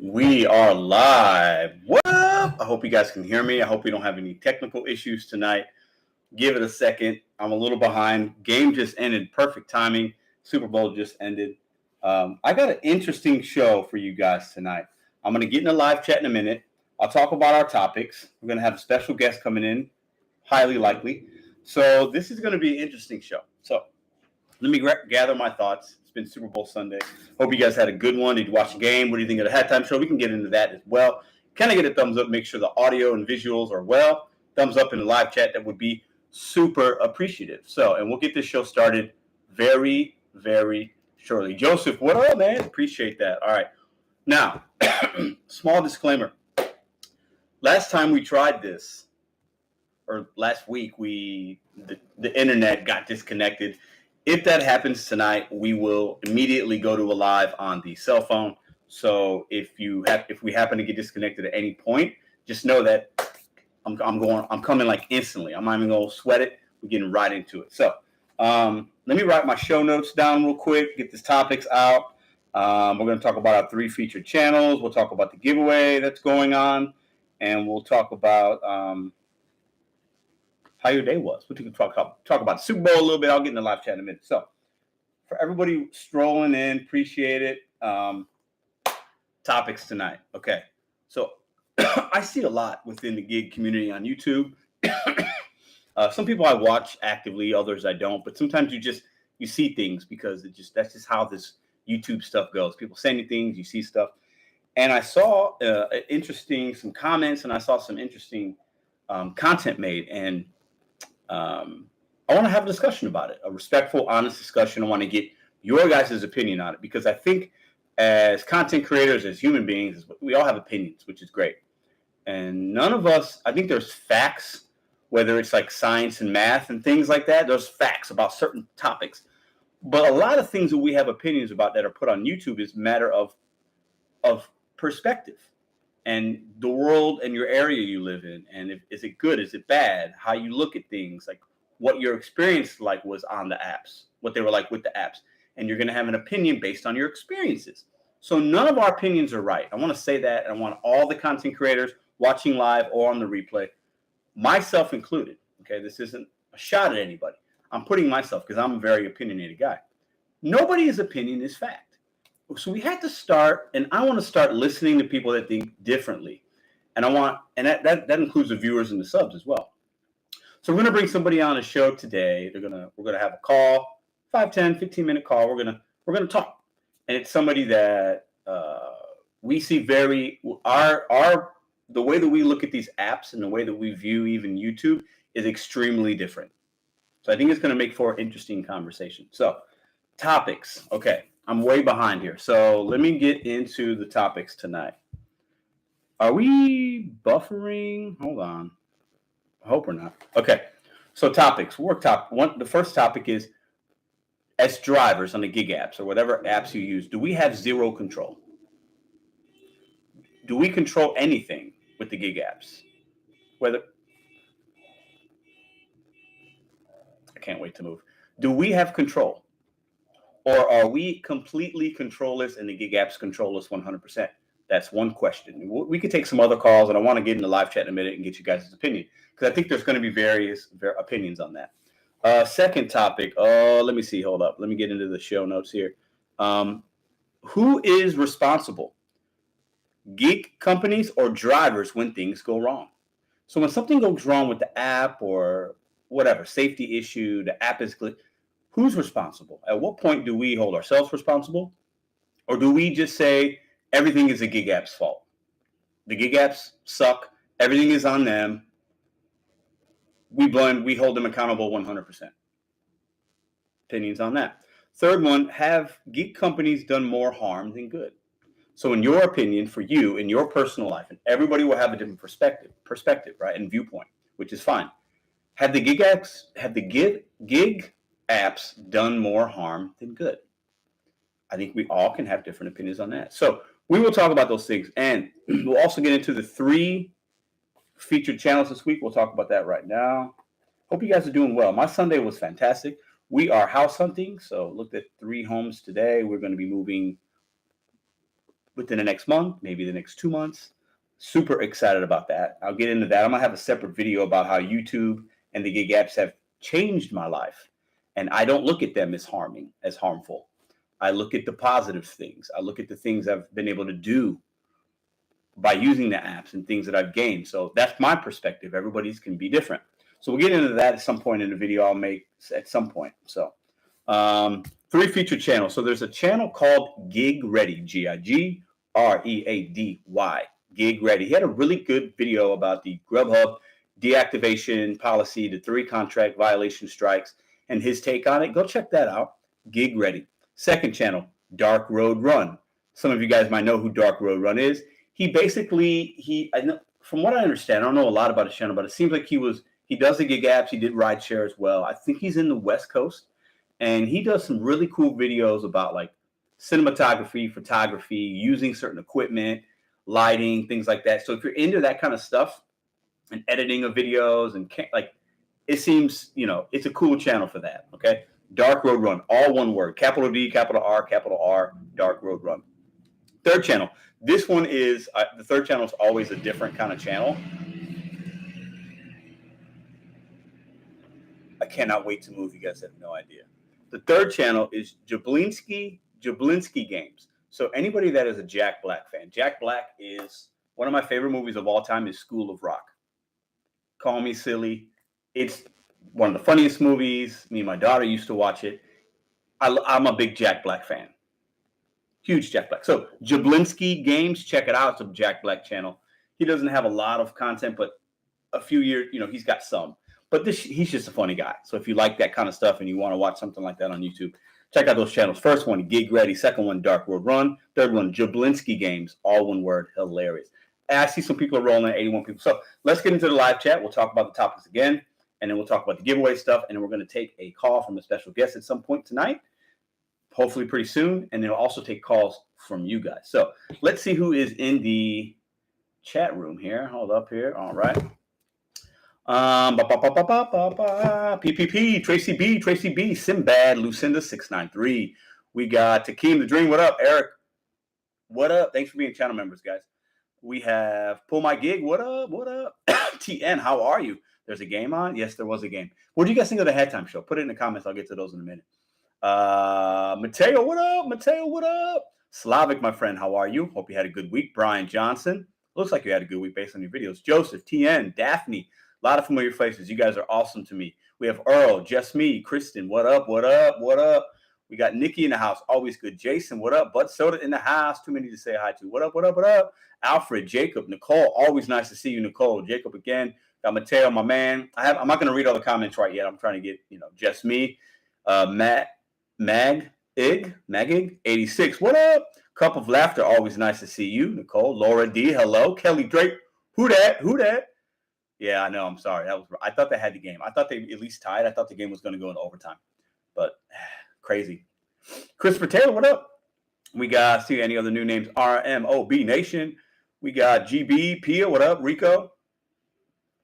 We are live. What up? I hope you guys can hear me. I hope we don't have any technical issues tonight. Give it a second. I'm a little behind. Game just ended. Perfect timing. Super Bowl just ended. I got an interesting show for you guys tonight. I'm going to get in a live chat in a minute. I'll talk about our topics. We're going to have a special guest coming in, highly likely. So this is going to be an interesting show. So let me gather my thoughts. It's been Super Bowl Sunday. Hope you guys had a good one. Did you watch the game? What do you think of the halftime show? We can get into that as well. Can I get a thumbs up? Make sure the audio and visuals are well. Thumbs up in the live chat. That would be super appreciative. So, and we'll get this show started very, very shortly. Joseph, what up, man? Appreciate that. All right. Now, small disclaimer. Last time we tried this, or last week, the internet got disconnected. If that happens tonight, we will immediately go to a live on the cell phone. So if we happen to get disconnected at any point, just know that I'm coming like instantly. I'm not even gonna sweat it. We're getting right into it. So let me write my show notes down real quick. Get these topics out. We're gonna talk about our 3 featured channels. We'll talk about the giveaway that's going on, and we'll talk about how your day was. We can talk about Super Bowl a little bit. I'll get in the live chat in a minute. So for everybody strolling in, appreciate it. Topics tonight. Okay. So I see a lot within the gig community on YouTube. Some people I watch actively, others I don't. But sometimes you see things because that's just how this YouTube stuff goes. People send you things, you see stuff. And I saw some comments, and I saw some interesting content made. And I want to have a discussion about it, a respectful, honest discussion. I want to get your guys' opinion on it, because I think as content creators, as human beings, we all have opinions, which is great. And none of us, I think there's facts, whether it's like science and math and things like that, there's facts about certain topics. But a lot of things that we have opinions about that are put on YouTube is a matter of perspective and the world and your area you live in. And is it good? Is it bad? How you look at things, like what your experience like was on the apps, what they were like with the apps. And you're going to have an opinion based on your experiences. So none of our opinions are right. I want to say that. And I want all the content creators watching live or on the replay, myself included. Okay, this isn't a shot at anybody. I'm putting myself, because I'm a very opinionated guy. Nobody's opinion is fact. So we had to start, and I want to start listening to people that think differently. And that includes the viewers and the subs as well. So we're going to bring somebody on a show today. We're going to have a call, 5, 10, 15-minute call. We're going to talk. And it's somebody that we see the way that we look at these apps and the way that we view even YouTube is extremely different. So I think it's going to make for an interesting conversation. So topics. Okay. I'm way behind here. So let me get into the topics tonight. Are we buffering? Hold on. I hope we're not. Okay. So topics. The first topic is, as drivers on the gig apps or whatever apps you use, do we have zero control? Do we control anything with the gig apps? I can't wait to move. Do we have control? Or are we completely controllers and the gig apps control us 100%? That's one question. We could take some other calls, and I want to get in the live chat in a minute and get you guys' opinion, because I think there's going to be various opinions on that. Second topic. Let me see. Hold up. Let me get into the show notes here. Who is responsible? Gig companies or drivers when things go wrong? So when something goes wrong with the app or whatever, safety issue, the app is glitched, who's responsible? At what point do we hold ourselves responsible? Or do we just say everything is the gig app's fault? The gig apps suck. Everything is on them. We hold them accountable 100%. Opinions on that. Third one, have gig companies done more harm than good? So in your opinion, for you, in your personal life, and everybody will have a different perspective, right, and viewpoint, which is fine. Have the gig apps done more harm than good? I think we all can have different opinions on that. So we will talk about those things, and we'll also get into the 3 featured channels this week. We'll talk about that right now. Hope you guys are doing well. My Sunday was fantastic. We are house hunting, so looked at 3 homes today. We're going to be moving within the next month, maybe the next 2 months. Super excited about that. I'll get into that. I'm going to have a separate video about how YouTube and the gig apps have changed my life. And I don't look at them as harmful. I look at the positive things. I look at the things I've been able to do by using the apps and things that I've gained. So that's my perspective. Everybody's can be different. So we'll get into that at some point in the video I'll make at some point. So 3 featured channels. So there's a channel called Gig Ready, GIGREADY, Gig Ready. He had a really good video about the Grubhub deactivation policy, the 3 contract violation strikes, and his take on it. Go check that out. Gig Ready. Second channel, DarkRoadRun. Some of you guys might know who DarkRoadRun is. He basically, from what I understand, I don't know a lot about his channel, but it seems like he does the gig apps. He did rideshare as well. I think he's in the West Coast, and he does some really cool videos about like cinematography, photography, using certain equipment, lighting, things like that. So if you're into that kind of stuff and editing of videos and like, it seems, it's a cool channel for that. Okay. DarkRoadRun, all one word, capital D, capital R, DarkRoadRun. Third channel. This one is, the third channel is always a different kind of channel. I cannot wait to move. You guys have no idea. The third channel is JablinskiGames. So anybody that is a Jack Black fan, Jack Black is one of my favorite movies of all time is School of Rock. Call me silly. It's one of the funniest movies. Me and my daughter used to watch it. I'm a big Jack Black fan. Huge Jack Black. So JablinskiGames, check it out. It's a Jack Black channel. He doesn't have a lot of content, but a few years, he's got some. But he's just a funny guy. So if you like that kind of stuff and you want to watch something like that on YouTube, check out those channels. First one, Gig Ready. Second one, DarkRoadRun. Third one, JablinskiGames. All one word. Hilarious. And I see some people are rolling, 81 people. So let's get into the live chat. We'll talk about the topics again, and then we'll talk about the giveaway stuff, and then we're going to take a call from a special guest at some point tonight, hopefully pretty soon, and then we'll also take calls from you guys. So let's see who is in the chat room here. Hold up here. All right. PPP, Tracy B, Simbad, Lucinda 693. We got Takeem the Dream. What up, Eric? What up? Thanks for being channel members, guys. We have Pull My Gig. What up? TN, how are you? There's a game on? Yes, there was a game. What do you guys think of the halftime show? Put it in the comments. I'll get to those in a minute. Mateo, what up? What up? Slavic, my friend, how are you? Hope you had a good week. Brian Johnson. Looks like you had a good week based on your videos. Joseph, TN, Daphne. A lot of familiar faces. You guys are awesome to me. We have Earl, Just Me, Kristen. What up? We got Nikki in the house. Always good. Jason, what up? Bud Soda in the house. Too many to say hi to. What up? Alfred, Jacob, Nicole. Always nice to see you, Nicole. Jacob again. Got Mateo, my man. I'm not going to read all the comments right yet. I'm trying to get, Just Me. Magig, 86. What up? Cup of Laughter. Always nice to see you, Nicole. Laura D. Hello. Kelly Drake. Who that? Yeah, I know. I'm sorry. I thought they had the game. I thought they at least tied. I thought the game was going to go into overtime. But crazy. Christopher Taylor, what up? We got, see any other new names? RMOB Nation. We got GB, Pia, what up? Rico.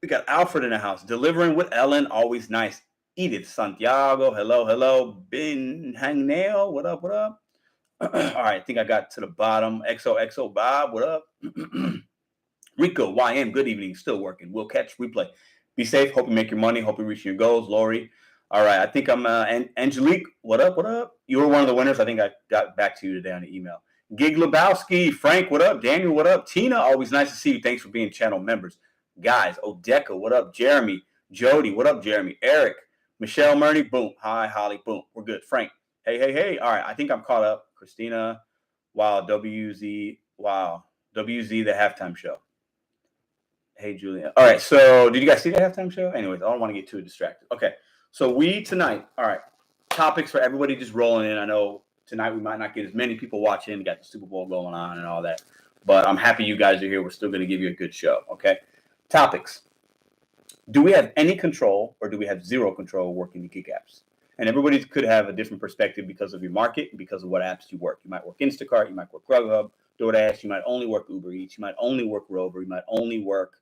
We got Alfred in the house. Delivering with Ellen, always nice. Edith Santiago, hello. Ben Hangnail, what up? All right, I think I got to the bottom. XOXO Bob, what up? Rico, YM, good evening. Still working. We'll catch replay. Be safe. Hope you make your money. Hope you reach your goals. Lori. All right. I think I'm Angelique. What up? You were one of the winners. I think I got back to you today on the email. Gig Lebowski. Frank, what up? Daniel, what up? Tina, always nice to see you. Thanks for being channel members. Guys, Odeka, what up? Jeremy. Jody, what up, Jeremy? Eric. Michelle Murney, boom. Hi, Holly, boom. We're good. Frank. Hey. All right. I think I'm caught up. Christina. Wow. WZ, the halftime show. Hey, Julia. All right. So did you guys see the halftime show? Anyways, I don't want to get too distracted. Okay. So tonight, all right, topics for everybody just rolling in. I know tonight we might not get as many people watching. We got the Super Bowl going on and all that. But I'm happy you guys are here. We're still going to give you a good show. Okay. Topics. Do we have any control or do we have zero control working the gig apps? And everybody could have a different perspective because of your market and because of what apps you work. You might work Instacart. You might work Grubhub, DoorDash. You might only work Uber Eats. You might only work Rover. You might only work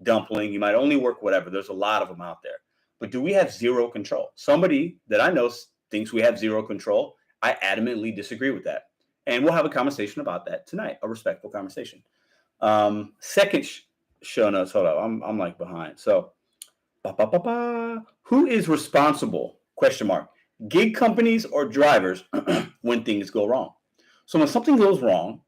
Dumpling. You might only work whatever. There's a lot of them out there. But do we have zero control? Somebody that I know thinks we have zero control. I adamantly disagree with that. And we'll have a conversation about that tonight, a respectful conversation. Second show notes. Hold up, I'm like behind. So, who is responsible? Question mark. Gig companies or drivers when things go wrong. So when something goes wrong,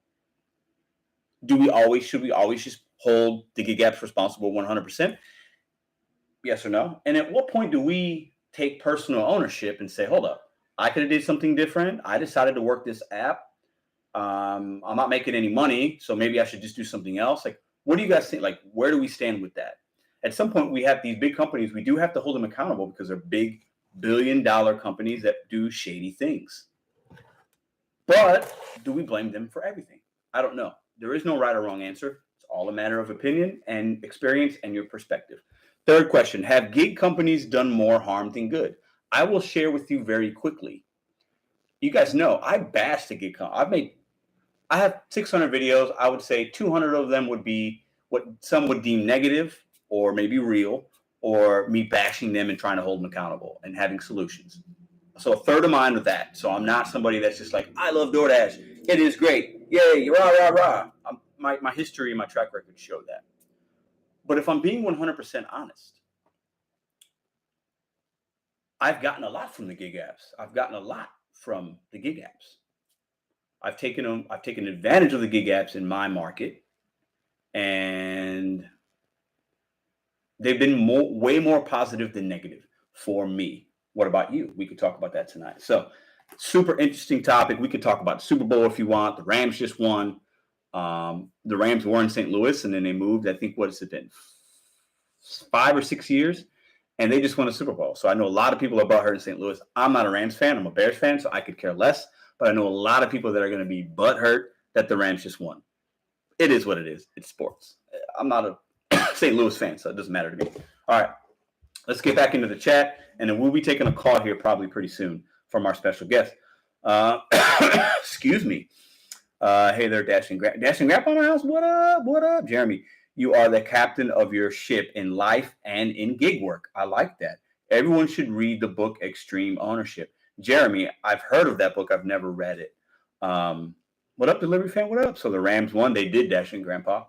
should we always just hold the gig apps responsible 100%? Yes or no? And at what point do we take personal ownership and say, hold up, I could have did something different. I decided to work this app. I'm not making any money, so maybe I should just do something else. Like, what do you guys think? Like, where do we stand with that? At some point, we have these big companies. We do have to hold them accountable because they're big billion-dollar companies that do shady things. But do we blame them for everything? I don't know. There is no right or wrong answer. It's all a matter of opinion and experience and your perspective. Third question, have gig companies done more harm than good? I will share with you very quickly. You guys know I bash the gig company. I have 600 videos. I would say 200 of them would be what some would deem negative or maybe real, or me bashing them and trying to hold them accountable and having solutions. So a third of mine with that. So I'm not somebody that's just like, I love DoorDash. It is great. Yay, rah, rah, rah. My history and my track record show that. But if I'm being 100% honest, I've gotten a lot from the gig apps. I've gotten a lot from the gig apps. I've taken advantage of the gig apps in my market, and they've been way more positive than negative for me. What about you? We could talk about that tonight. So, super interesting topic. We could talk about the Super Bowl if you want. The Rams just won. The Rams were in St. Louis, and then they moved. I think, what has it been? 5 or 6 years, and they just won a Super Bowl. So I know a lot of people are butthurt in St. Louis. I'm not a Rams fan. I'm a Bears fan, so I could care less. But I know a lot of people that are going to be butthurt that the Rams just won. It is what it is. It's sports. I'm not a St. Louis fan, so it doesn't matter to me. All right, let's get back into the chat, and then we'll be taking a call here probably pretty soon from our special guest. Excuse me. Hey there, Dashing Grandpa in the house. What up? What up, Jeremy? You are the captain of your ship in life and in gig work. I like that. Everyone should read the book Extreme Ownership. Jeremy, I've heard of that book. I've never read it. What up, Delivery Fan? What up? So the Rams won. They did, Dashing Grandpa.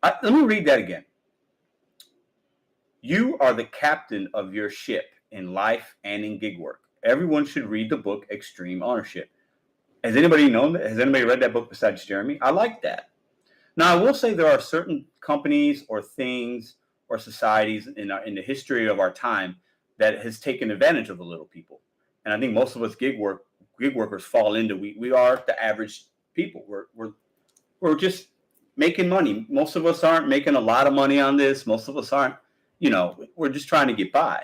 Let me read that again. You are the captain of your ship in life and in gig work. Everyone should read the book Extreme Ownership. Has anybody known that? Has anybody read that book besides Jeremy? I like that. Now, I will say there are certain companies or things or societies in the history of our time that has taken advantage of the little people. And I think most of us gig workers fall into, we are the average people. We're just making money. Most of us aren't making a lot of money on this. Most of us aren't, we're just trying to get by.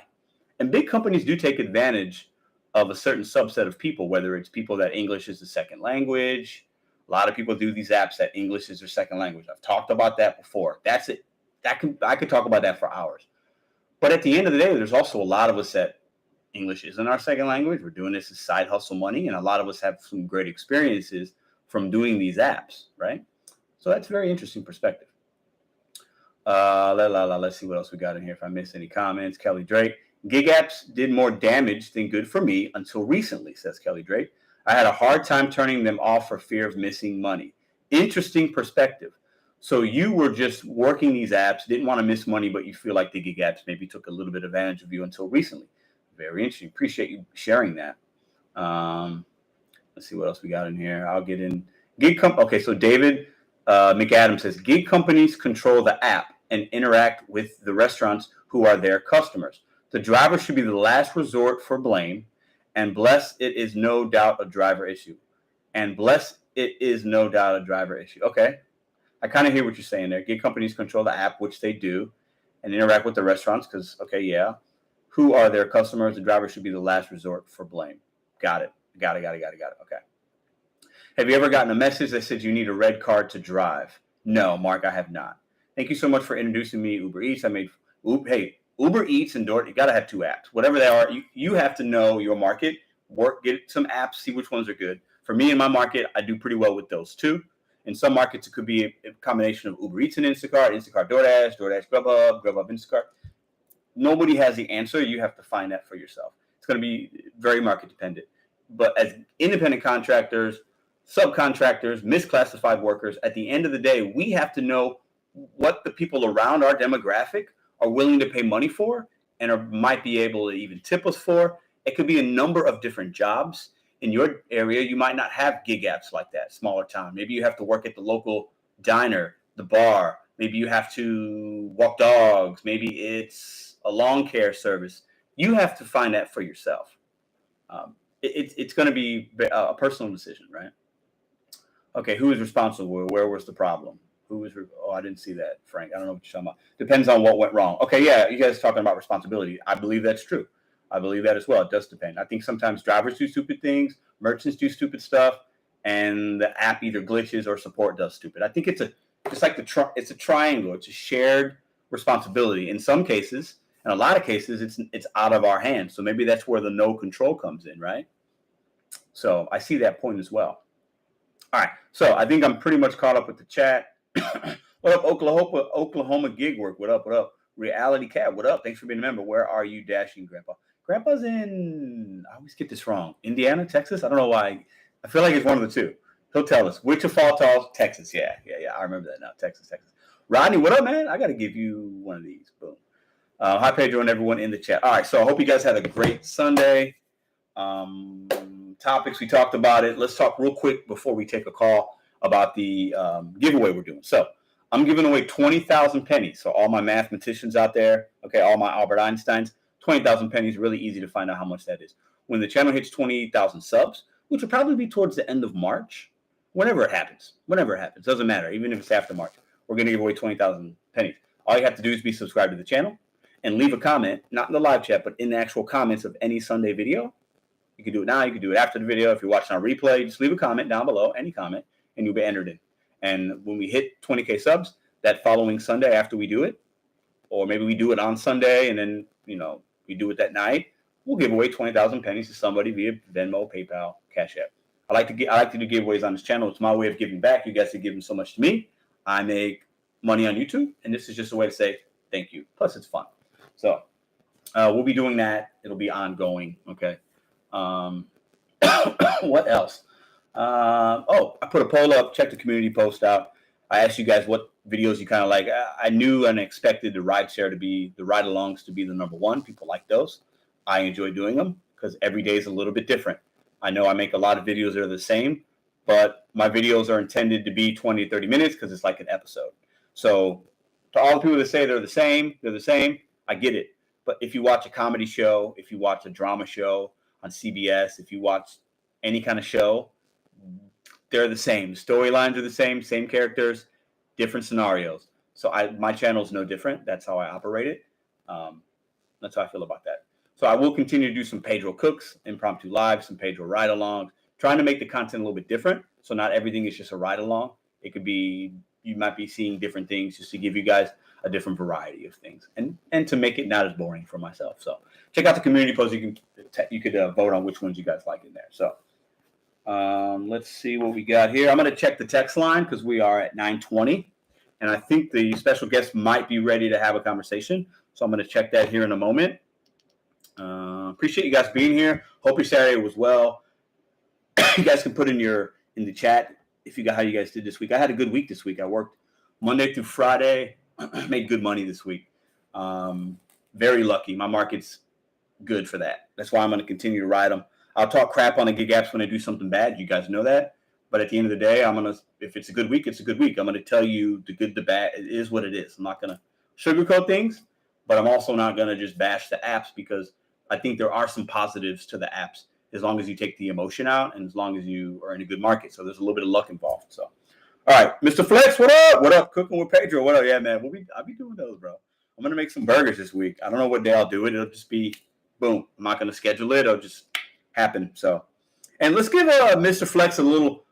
And big companies do take advantage of a certain subset of people, whether it's people that English is the second language. A lot of people do these apps that English is their second language. I've talked about that before. That's it. I could talk about that for hours. But at the end of the day, there's also a lot of us that English isn't our second language. We're doing this as side hustle money, and a lot of us have some great experiences from doing these apps, right? So that's a very interesting perspective. Let's see what else we got in here. If I miss any comments, Kelly Drake. Gig apps did more damage than good for me until recently, says Kelly Drake. I had a hard time turning them off for fear of missing money. Interesting perspective. So you were just working these apps, didn't want to miss money, but you feel like the gig apps maybe took a little bit of advantage of you until recently. Very interesting. Appreciate you sharing that. Let's see what else we got in here. I'll get in. Okay, so David McAdams says, gig companies control the app and interact with the restaurants who are their customers. The driver should be the last resort for blame, and bless it is no doubt a driver issue. Okay. I kind of hear what you're saying there. Gig companies control the app, which they do, and interact with the restaurants because, okay, yeah. Who are their customers? The driver should be the last resort for blame. Got it. Okay. Have you ever gotten a message that said you need a red card to drive? No, Mark, I have not. Thank you so much for introducing me Uber Eats. Uber Eats and DoorDash, you got to have two apps. Whatever they are, you have to know your market, get some apps, see which ones are good. For me in my market, I do pretty well with those two. In some markets, it could be a combination of Uber Eats and Instacart, DoorDash, Grubhub, Instacart. Nobody has the answer. You have to find that for yourself. It's going to be very market dependent. But as independent contractors, subcontractors, misclassified workers. At the end of the day, we have to know what the people around our demographic are willing to pay money for and might be able to even tip us for. It could be a number of different jobs. In your area, you might not have gig apps like that, smaller town. Maybe you have to work at the local diner, the bar. Maybe you have to walk dogs. Maybe it's a lawn care service. You have to find that for yourself. It's going to be a personal decision, right? Okay, who is responsible? Where was the problem? I didn't see that, Frank. I don't know what you're talking about. Depends on what went wrong. Okay, yeah, you guys are talking about responsibility. I believe that's true. I believe that as well. It does depend. I think sometimes drivers do stupid things, merchants do stupid stuff, and the app either glitches or support does stupid. I think it's a triangle. It's a shared responsibility. In some cases, in a lot of cases, it's out of our hands. So maybe that's where the no control comes in, right? So I see that point as well. All right. So I think I'm pretty much caught up with the chat. What up, Oklahoma gig work? What up? What up? Reality Cat, what up? Thanks for being a member. Where are you dashing, Grandpa? Grandpa's in, I always get this wrong, Indiana, Texas? I don't know why. I feel like it's one of the two. He'll tell us. Wichita, Texas. Yeah. I remember that now. Texas. Rodney, what up, man? I got to give you one of these. Boom. Hi, Pedro, and everyone in the chat. All right, so I hope you guys had a great Sunday. Topics, we talked about it. Let's talk real quick before we take a call about the giveaway we're doing. So I'm giving away 20,000 pennies. So all my mathematicians out there, okay, all my Albert Einsteins, 20,000 pennies, really easy to find out how much that is. When the channel hits 28,000 subs, which will probably be towards the end of March, whenever it happens, doesn't matter, even if it's after March, we're going to give away 20,000 pennies. All you have to do is be subscribed to the channel and leave a comment, not in the live chat, but in the actual comments of any Sunday video. You can do it now. You can do it after the video. If you're watching on replay, just leave a comment down below, any comment, and you'll be entered in. And when we hit 20K subs, that following Sunday after we do it, or maybe we do it on Sunday and then, we do it that night, we'll give away 20,000 pennies to somebody via Venmo, PayPal, Cash App. I like to do giveaways on this channel. It's my way of giving back. You guys have given so much to me. I make money on YouTube, and this is just a way to say thank you. Plus, it's fun. So we'll be doing that. It'll be ongoing. Okay. What else? I put a poll up. Check the community post out. I asked you guys what videos you kind of like. I knew and expected the ride-alongs to be the number one. People like those. I enjoy doing them because every day is a little bit different. I know I make a lot of videos that are the same, but my videos are intended to be 20 to 30 minutes because it's like an episode. So to all the people that say they're the same, I get it. But if you watch a comedy show, if you watch a drama show on CBS, if you watch any kind of show, they're the same. Storylines are the same characters, different scenarios. So my channel is no different. That's how I operate it. That's how I feel about that. So I will continue to do some Pedro Cooks, impromptu live, some Pedro ride-alongs, trying to make the content a little bit different. So not everything is just a ride-along. It could be, you might be seeing different things just to give you guys a different variety of things and to make it not as boring for myself. So check out the community post. You could vote on which ones you guys like in there. So let's see what we got here. I'm going to check the text line because we are at 9:20, and I think the special guest might be ready to have a conversation. So I'm going to check that here in a moment. Appreciate you guys being here. Hope your Saturday was well. You guys can put in the chat how you guys did this week. I had a good week this week. I worked Monday through Friday. Made good money this week. Very lucky. My market's good for that. That's why I'm going to continue to ride them. I'll talk crap on the gig apps when I do something bad. You guys know that. But at the end of the day, if it's a good week, it's a good week. I'm going to tell you the good, the bad. It is what it is. I'm not going to sugarcoat things, but I'm also not going to just bash the apps because I think there are some positives to the apps as long as you take the emotion out and as long as you are in a good market. So there's a little bit of luck involved. So, all right, Mr. Flex, what up? What up? Cooking with Pedro. What up? Yeah, man. I'll be doing those, bro. I'm going to make some burgers this week. I don't know what day I'll do it. It'll just be boom. I'm not going to schedule it. It'll just happen. So, and let's give Mr. Flex a little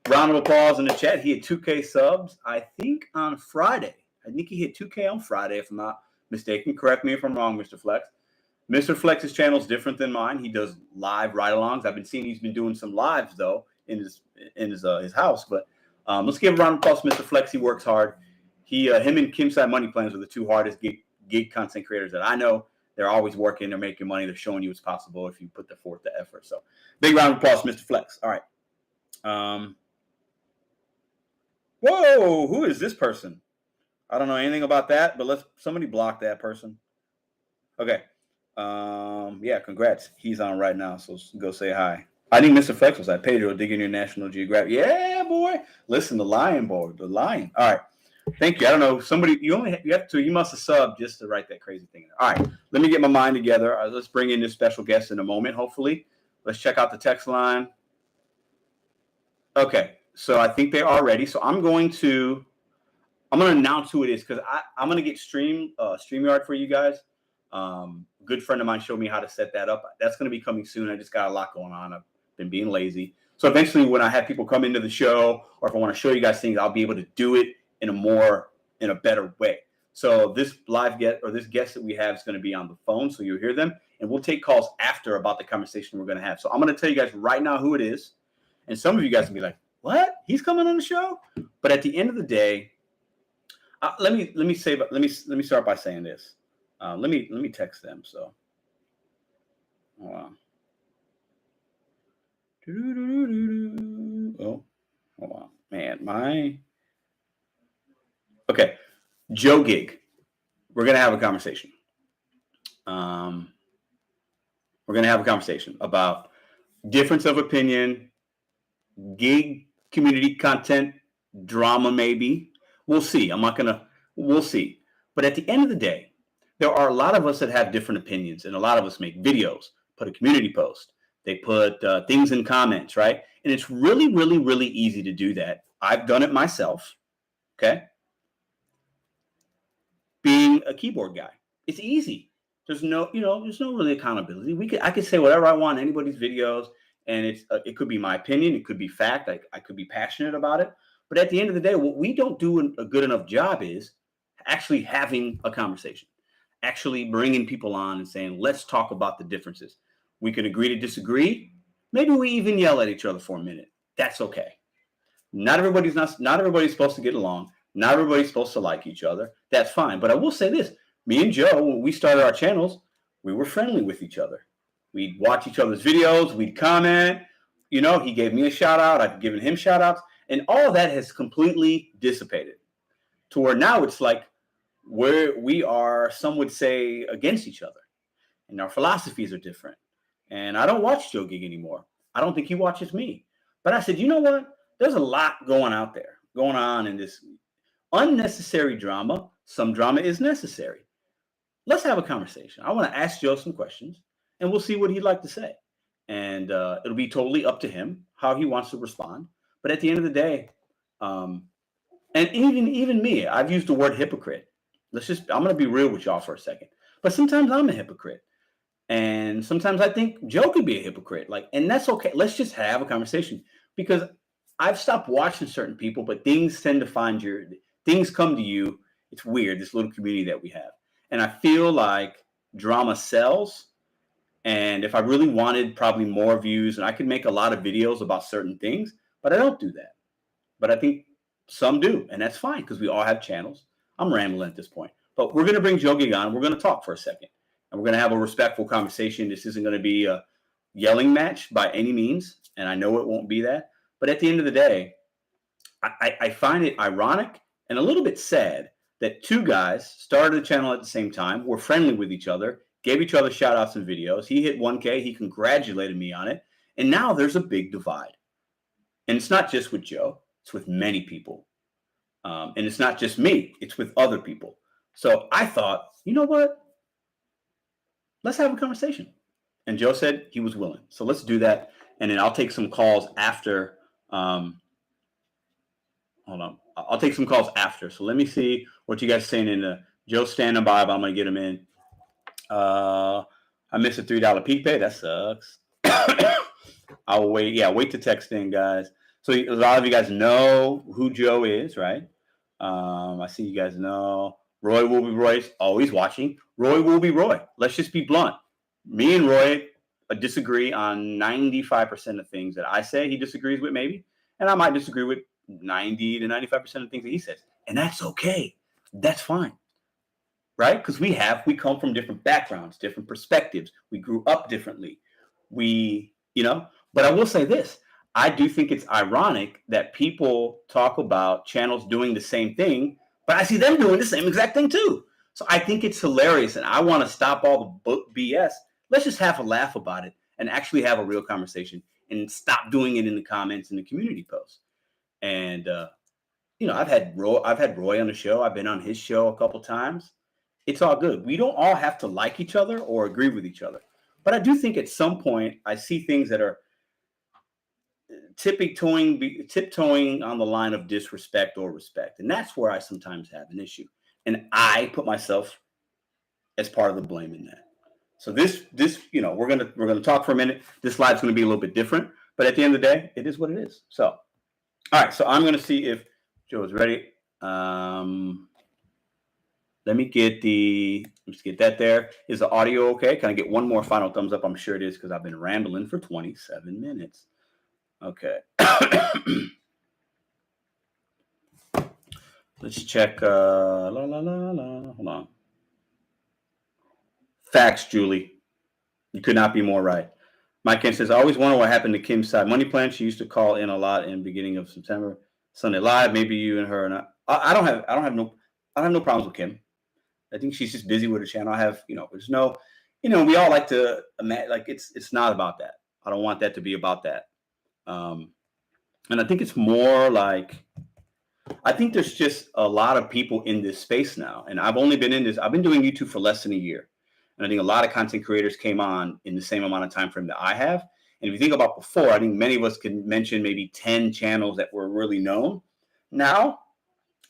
round of applause in the chat. He had 2K subs, I think, on Friday. I think he hit 2K on Friday, if I'm not mistaken. Correct me if I'm wrong, Mr. Flex. Mr. Flex's channel is different than mine. He does live ride-alongs. I've been seeing he's been doing some lives, though, in his house. But let's give a round of applause to Mr. Flex. He works hard. Him and Kim Side Money Plans are the two hardest gig content creators that I know. They're always working. They're making money. They're showing you it's possible if you put forth the effort. So big round of applause, Mr. Flex. All right. Whoa, who is this person? I don't know anything about that, but somebody block that person. Okay. Yeah, congrats. He's on right now, so go say hi. I think Mr. Flex was at Pedro digging your National Geographic. Yeah, boy. Listen, the lion, boy. The lion. All right. Thank you. I don't know. You must have subbed just to write that crazy thing. All right. Let me get my mind together. Let's bring in this special guest in a moment, hopefully. Let's check out the text line. Okay. So I think they are ready. So I'm going to announce who it is because I'm going to get StreamYard for you guys. Good friend of mine showed me how to set that up. That's going to be coming soon. I just got a lot going on. I've been being lazy. So eventually when I have people come into the show or if I want to show you guys things, I'll be able to do it in a better way. So this live guest or this guest that we have is going to be on the phone. So you'll hear them and we'll take calls after about the conversation we're going to have. So I'm going to tell you guys right now who it is. And some of you guys will be like, what? He's coming on the show? But at the end of the day, let me start by saying this. Let me text them. So, hold on. Oh, hold on, man. Okay, Joe Gig. We're gonna have a conversation. We're gonna have a conversation about difference of opinion, gig community content, drama, maybe. We'll see. We'll see. But at the end of the day, there are a lot of us that have different opinions, and a lot of us make videos, put a community post. They put things in comments, right? And it's really, really, really easy to do that. I've done it myself, okay? Being a keyboard guy. It's easy. There's no really accountability. I could say whatever I want in anybody's videos, and it could be my opinion. It could be fact. I could be passionate about it. But at the end of the day, what we don't do a good enough job is actually having a conversation, actually bringing people on and saying, let's talk about the differences. We can agree to disagree. Maybe we even yell at each other for a minute. That's okay. Not everybody's supposed to get along. Not everybody's supposed to like each other. That's fine. But I will say this. Me and Joe, when we started our channels, we were friendly with each other. We'd watch each other's videos. We'd comment. He gave me a shout out. I've given him shout outs. And all of that has completely dissipated to where now it's like where we are, some would say, against each other. And our philosophies are different. And I don't watch Joe Gig anymore. I don't think he watches me. But I said, you know what? There's a lot going on in this unnecessary drama. Some drama is necessary. Let's have a conversation. I want to ask Joe some questions, and we'll see what he'd like to say. And it'll be totally up to him how he wants to respond. But at the end of the day, and even me, I've used the word hypocrite. I'm going to be real with y'all for a second. But sometimes I'm a hypocrite. And sometimes I think Joe could be a hypocrite. And that's okay. Let's just have a conversation. Because I've stopped watching certain people, but things tend to things come to you. It's weird, this little community that we have. And I feel like drama sells. And if I really wanted probably more views, and I could make a lot of videos about certain things, but I don't do that. But I think some do, and that's fine because we all have channels. I'm rambling at this point. But we're going to bring Joe Gig on. We're going to talk for a second. And we're going to have a respectful conversation. This isn't going to be a yelling match by any means, and I know it won't be that. But at the end of the day, I find it ironic and a little bit sad that two guys started the channel at the same time, were friendly with each other, gave each other shout outs and videos. He hit 1K. He congratulated me on it. And now there's a big divide. And it's not just with Joe. It's with many people. And it's not just me. It's with other people. So I thought, you know what? Let's have a conversation. And Joe said he was willing. So let's do that. And then I'll take some calls after. Hold on. I'll take some calls after. So let me see what you guys are saying. Joe's standing by, but I'm going to get him in. I missed a $3 peak pay. That sucks. I'll wait. Yeah, wait to text in, guys. So a lot of you guys know who Joe is, right? I see you guys know. Roy will be Roy's always watching. Roy will be Roy. Let's just be blunt. Me and Roy disagree on 95% of things that I say. He disagrees with maybe. And I might disagree with 90 to 95% of things that he says. And that's okay. That's fine. Right? Because we come from different backgrounds, different perspectives. We grew up differently. But I will say this. I do think it's ironic that people talk about channels doing the same thing, but I see them doing the same exact thing too. So I think it's hilarious, and I want to stop all the book BS. Let's just have a laugh about it and actually have a real conversation and stop doing it in the comments and the community posts. And I've had Roy on the show. I've been on his show a couple times. It's all good. We don't all have to like each other or agree with each other. But I do think at some point I see things that are tiptoeing on the line of disrespect or respect. And that's where I sometimes have an issue. And I put myself as part of the blame in that. So this, we're gonna talk for a minute. This live's gonna be a little bit different, but at the end of the day, it is what it is. So, all right. So I'm gonna see if Joe is ready. Let me get that there. Is the audio okay? Can I get one more final thumbs up? I'm sure it is because I've been rambling for 27 minutes. Okay. Let's check. Hold on. Facts, Julie. You could not be more right. Mike Kent says, I always wonder what happened to Kim's side money plan. She used to call in a lot in the beginning of September. Sunday Live, maybe you and her. And I don't have no problems with Kim. I think she's just busy with her channel. I have, there's no, we all like to imagine, like it's not about that. I don't want that to be about that. And I think it's more like, I think there's just a lot of people in this space now. And I've been doing YouTube for less than a year. And I think a lot of content creators came on in the same amount of time frame that I have. And if you think about before, I think many of us can mention maybe 10 channels that were really known. Now,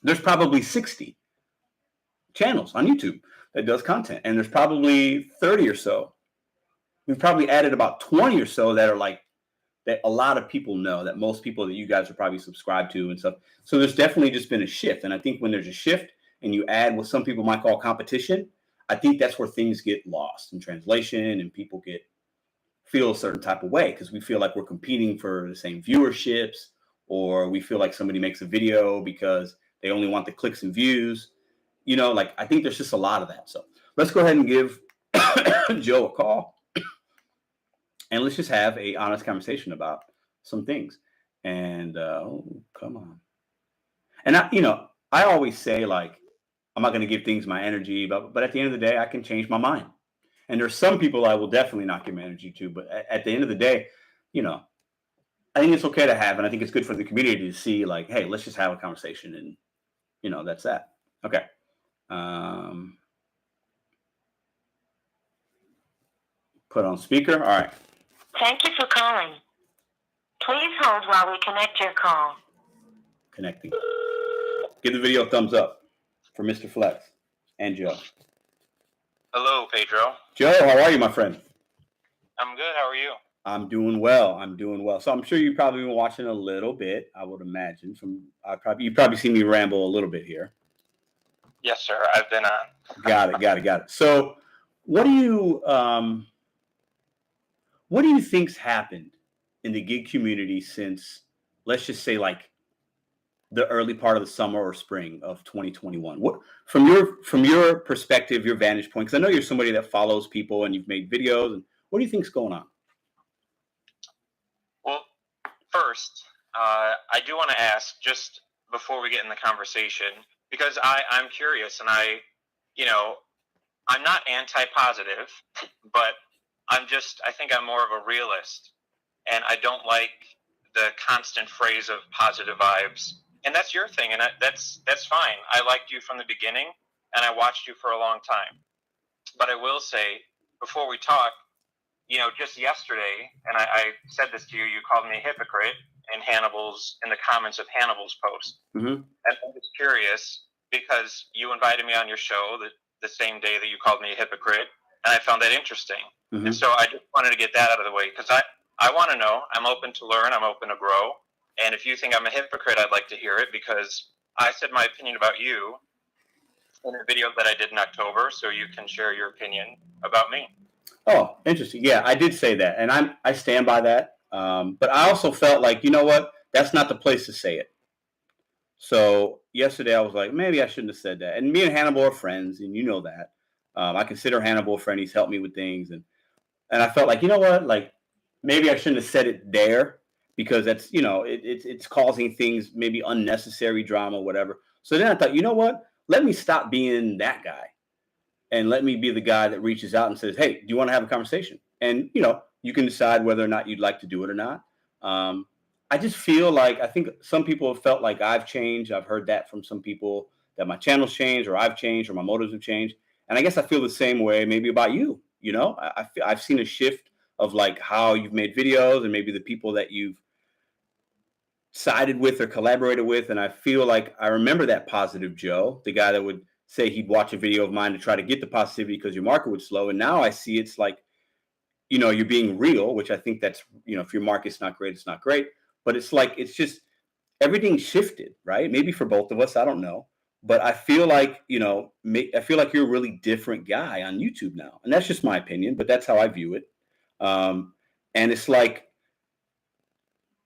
there's probably 60 channels on YouTube that does content. And there's probably 30 or so. We've probably added about 20 or so that are like, that a lot of people know, that most people that you guys are probably subscribed to and stuff. So there's definitely just been a shift. And I think when there's a shift and you add what some people might call competition, I think that's where things get lost in translation and people feel a certain type of way because we feel like we're competing for the same viewerships, or we feel like somebody makes a video because they only want the clicks and views. I think there's just a lot of that. So let's go ahead and give Joe a call and let's just have a honest conversation about some things. And come on. And I always say, like, I'm not going to give things my energy, but at the end of the day, I can change my mind. And there's some people I will definitely not give my energy to. But at the end of the day, I think it's okay to have, and I think it's good for the community to see, like, hey, let's just have a conversation. And, that's that. Okay. Put on speaker. All right. Thank you for calling. Please hold while we connect your call. Connecting. Give the video a thumbs up for Mr. Flex and Joe. Hello, Pedro. Joe, how are you, my friend? I'm good. How are you? I'm doing well. So I'm sure you've probably been watching a little bit, I would imagine. You've probably seen me ramble a little bit here. Yes, sir. I've been on. Got it. So what do you think's happened in the gig community since, let's just say, like, the early part of the summer or spring of 2021? What, from your perspective, your vantage point, because I know you're somebody that follows people and you've made videos, and what do you think's going on? Well, first, I do want to ask, just before we get in the conversation, because I'm curious, and I'm not anti-positive, but I think I'm more of a realist, and I don't like the constant phrase of positive vibes. And that's your thing, and that's fine. I liked you from the beginning, and I watched you for a long time. But I will say, before we talk, just yesterday, and I said this to you, you called me a hypocrite in the comments of Hannibal's post. Mm-hmm. And I'm just curious, because you invited me on your show the same day that you called me a hypocrite, and I found that interesting. Mm-hmm. And so I just wanted to get that out of the way, because I want to know. I'm open to learn. I'm open to grow. And if you think I'm a hypocrite, I'd like to hear it, because I said my opinion about you in a video that I did in October, so you can share your opinion about me. Oh, interesting. Yeah, I did say that, and I stand by that. But I also felt like, you know what? That's not the place to say it. So yesterday I was like, maybe I shouldn't have said that. And me and Hannibal are friends, and you know that. I consider Hannibal a friend. He's helped me with things, and I felt like, you know what? Like, maybe I shouldn't have said it there, because that's, it's causing things, maybe unnecessary drama, whatever. So then I thought, you know what? Let me stop being that guy and let me be the guy that reaches out and says, hey, do you want to have a conversation? And, you can decide whether or not you'd like to do it or not. I just feel like, I think some people have felt like I've changed. I've heard that from some people, that my channel's changed, or I've changed, or my motives have changed. And I guess I feel the same way maybe about you. I've seen a shift of like how you've made videos and maybe the people that you've sided with or collaborated with. And I feel like I remember that positive Joe, the guy that would say he'd watch a video of mine to try to get the positivity because your market would slow. And now I see it's like, you're being real, which I think that's, if your market's not great, it's not great. But it's like, it's just everything shifted, right? Maybe for both of us, I don't know. But I feel like, I feel like you're a really different guy on YouTube now. And that's just my opinion, but that's how I view it. And it's like,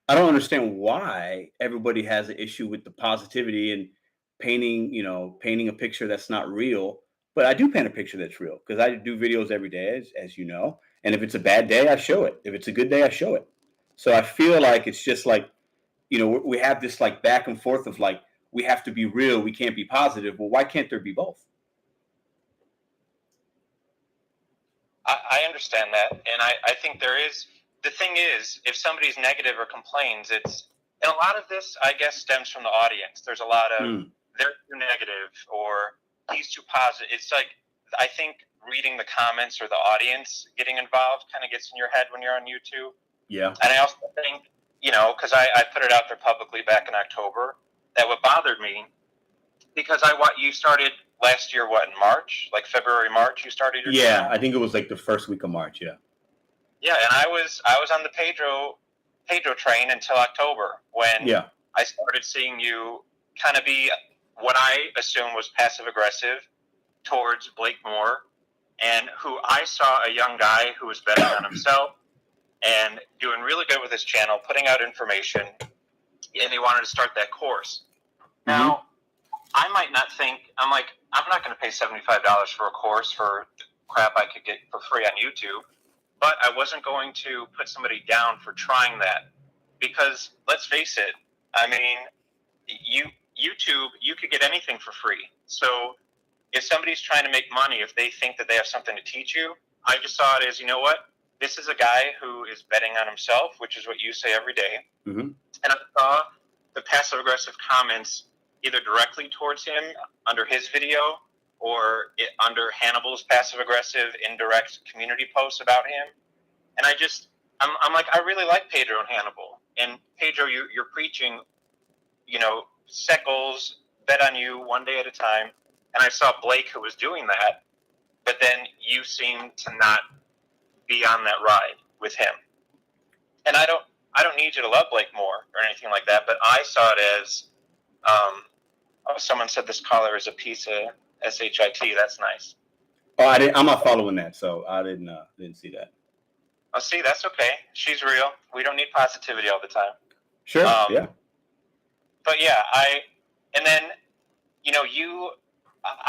I don't understand why everybody has an issue with the positivity and painting a picture that's not real. But I do paint a picture that's real because I do videos every day, as you know. And if it's a bad day, I show it. If it's a good day, I show it. So I feel like it's just like, we have this like back and forth of like, we have to be real. We can't be positive. Well, why can't there be both? I understand that. And I think there is. The thing is, if somebody's negative or complains, and a lot of this, I guess, stems from the audience. There's a lot of, they're too negative or he's too positive. It's like, I think reading the comments or the audience getting involved kind of gets in your head when you're on YouTube. Yeah. And I also think, because I put it out there publicly back in October, that what bothered me, because you started last year, in March? Like February, March, you started your channel? I think it was like the first week of March, yeah. Yeah, and I was on the Pedro train until October when I started seeing you kind of be what I assume was passive aggressive towards Blake Moore, and who I saw a young guy who was betting on himself and doing really good with his channel, putting out information, and he wanted to start that course. Now, I might not think, I'm not going to pay $75 for a course for crap I could get for free on YouTube. But I wasn't going to put somebody down for trying that because let's face it, I mean, YouTube, you could get anything for free. So if somebody's trying to make money, if they think that they have something to teach you, I just saw it as, you know what? This is a guy who is betting on himself, which is what you say every day. And I saw the passive aggressive comments either directly towards him under his video or under Hannibal's passive-aggressive indirect community posts about him. And I'm like, I really like Pedro and Hannibal. And Pedro, you're preaching, set goals, bet on you one day at a time. And I saw Blake who was doing that, but then you seem to not be on that ride with him. And I don't need you to love Blake more or anything like that, but I saw it as, someone said this caller is a piece of SHIT. That's nice. Oh, I'm not following that, so I didn't see that. Oh, see, that's okay. She's real. We don't need positivity all the time. Sure. Yeah. But yeah, I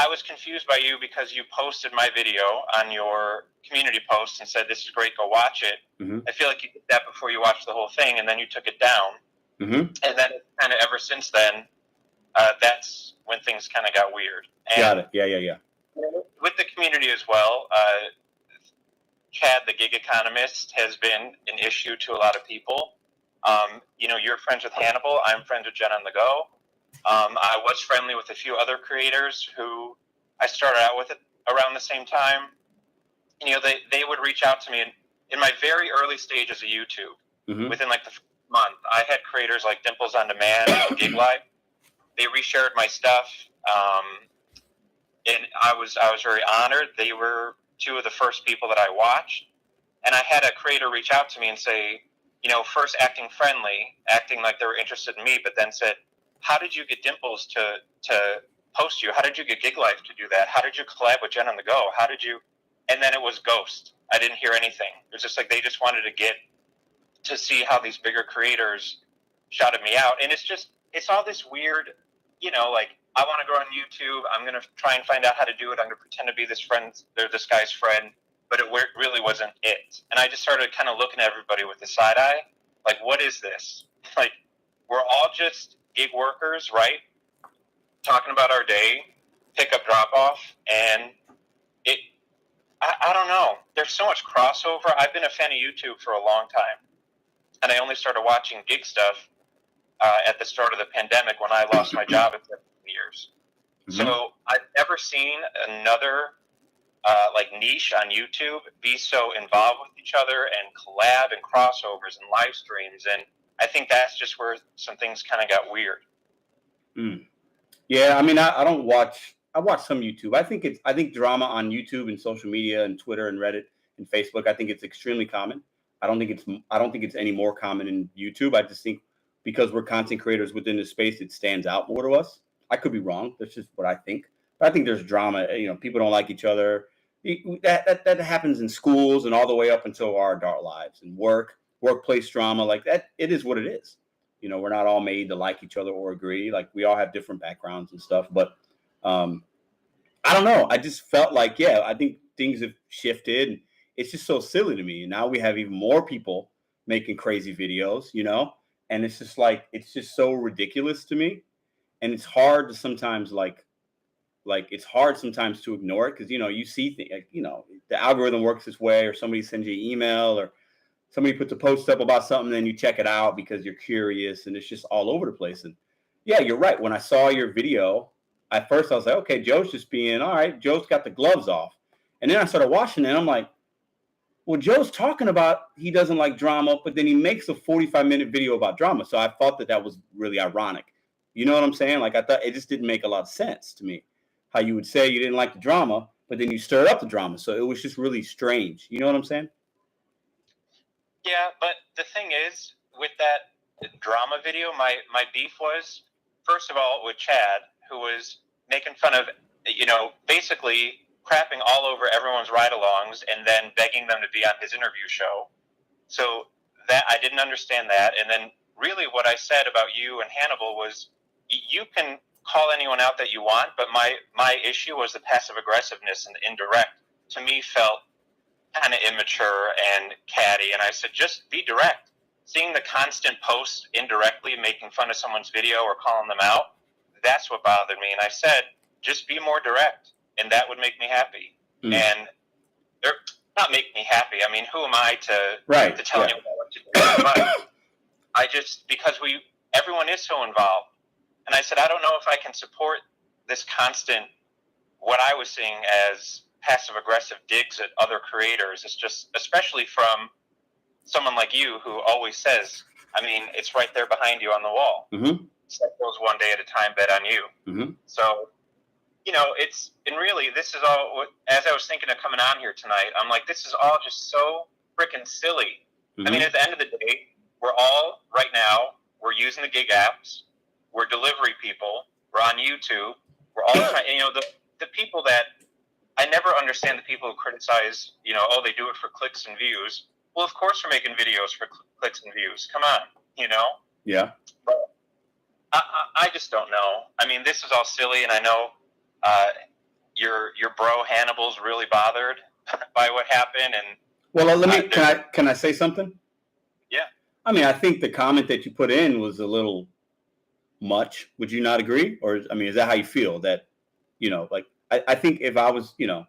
was confused by you because you posted my video on your community post and said, this is great, go watch it. I feel like you did that before you watched the whole thing, and then you took it down. And then kind of ever since then, that's when things kind of got weird. And got it. Yeah. With the community as well, Chad, the gig economist, has been an issue to a lot of people. You're friends with Hannibal. I'm friends with Jen on the Go. I was friendly with a few other creators who I started out with around the same time. They would reach out to me in my very early stages of YouTube. Within like the month, I had creators like Dimples on Demand and Gig Live. They reshared my stuff, and I was very honored. They were two of the first people that I watched, and I had a creator reach out to me and say, first acting friendly, acting like they were interested in me, but then said, how did you get Dimples to post you? How did you get Gig Life to do that? How did you collab with Jen on the Go? How did you? And then it was ghost. I didn't hear anything. It was just like they just wanted to see how these bigger creators shouted me out, and it's all this weird, like, I want to go on YouTube. I'm going to try and find out how to do it. I'm going to pretend to be this guy's friend, but it really wasn't it. And I just started kind of looking at everybody with the side eye. Like, what is this? Like, we're all just gig workers, right? Talking about our day, pick up, drop off, and I don't know. There's so much crossover. I've been a fan of YouTube for a long time, and I only started watching gig stuff at the start of the pandemic when I lost my job at 17 years. Mm-hmm. So I've never seen another like niche on YouTube be so involved with each other and collab and crossovers and live streams, and I think that's just where some things kind of got weird. Yeah, I mean, I don't watch. I watch some YouTube. I think drama on YouTube and social media and Twitter and Reddit and Facebook. I think it's extremely common. I don't think it's any more common in YouTube. I just think because we're content creators within the space, it stands out more to us. I could be wrong. That's just what I think. But I think there's drama. You know, people don't like each other. That happens in schools and all the way up until our adult lives and workplace drama like that. It is what it is. You know, we're not all made to like each other or agree. Like we all have different backgrounds and stuff. But I don't know. I just felt like, yeah, I think things have shifted. And it's just so silly to me. And now we have even more people making crazy videos, you know, and it's just like it's just so ridiculous to me. And it's hard to sometimes it's hard sometimes to ignore it because, you know, you see things like, you know, the algorithm works this way, or somebody sends you an email, or somebody puts a post up about something, then you check it out because you're curious, and it's just all over the place. And yeah, you're right. When I saw your video, at first I was like, okay, Joe's just being all right. Joe's got the gloves off. And then I started watching it, and I'm like, well, Joe's talking about he doesn't like drama, but then he makes a 45-minute video about drama. So I thought that was really ironic. You know what I'm saying? Like I thought it just didn't make a lot of sense to me. How you would say you didn't like the drama, but then you stirred up the drama. So it was just really strange. You know what I'm saying? Yeah, but the thing is, with that drama video, my beef was, first of all, with Chad, who was making fun of, you know, basically crapping all over everyone's ride-alongs and then begging them to be on his interview show. So that I didn't understand that. And then really what I said about you and Hannibal was, you can call anyone out that you want, but my issue was the passive aggressiveness and the indirect. To me, felt kind of immature and catty, and I said, just be direct. Seeing the constant posts indirectly making fun of someone's video or calling them out, that's what bothered me. And I said, just be more direct, and that would make me happy. And they're not make me happy. I mean, who am I to tell anyone what to do? But I just, because everyone is so involved, and I said, I don't know if I can support this constant, what I was seeing as passive-aggressive digs at other creators. It's just, especially from someone like you who always says, I mean, it's right there behind you on the wall. Mm-hmm. Set goes one day at a time, bet on you. Mm-hmm. So, you know, and really, this is all, as I was thinking of coming on here tonight, I'm like, this is all just so freaking silly. Mm-hmm. I mean, at the end of the day, we're all, right now, we're using the gig apps, we're delivery people, we're on YouTube, we're all trying, you know, the people that, I never understand the people who criticize, you know, oh, they do it for clicks and views. Well, of course we're making videos for clicks and views. Come on, you know? Yeah. But I just don't know. I mean, this is all silly, and I know your bro Hannibal's really bothered by what happened. And well, can I say something? Yeah. I mean, I think the comment that you put in was a little much. Would you not agree? Or, I mean, is that how you feel? That, you know, like, I think if I was, you know,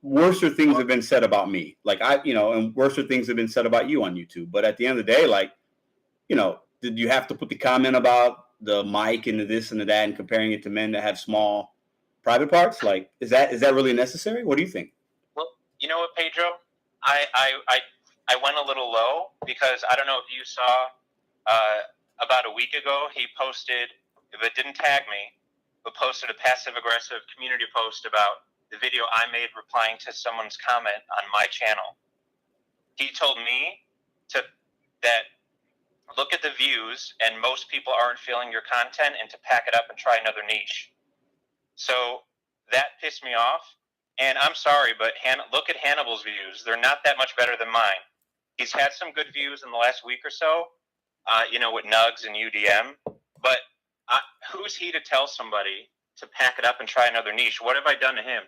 worser things have been said about me. Like, and worser things have been said about you on YouTube. But at the end of the day, like, you know, did you have to put the comment about the mic and the this and the that and comparing it to men that have small private parts? Like, is that really necessary? What do you think? Well, you know what, Pedro? I went a little low because I don't know if you saw about a week ago, he posted, if it didn't tag me, but posted a passive-aggressive community post about the video I made replying to someone's comment on my channel. He told me that look at the views, and most people aren't feeling your content, and to pack it up and try another niche. So that pissed me off, and I'm sorry, but look at Hannibal's views. They're not that much better than mine. He's had some good views in the last week or so, you know, with Nugs and UDM, but who's he to tell somebody to pack it up and try another niche? What have I done to him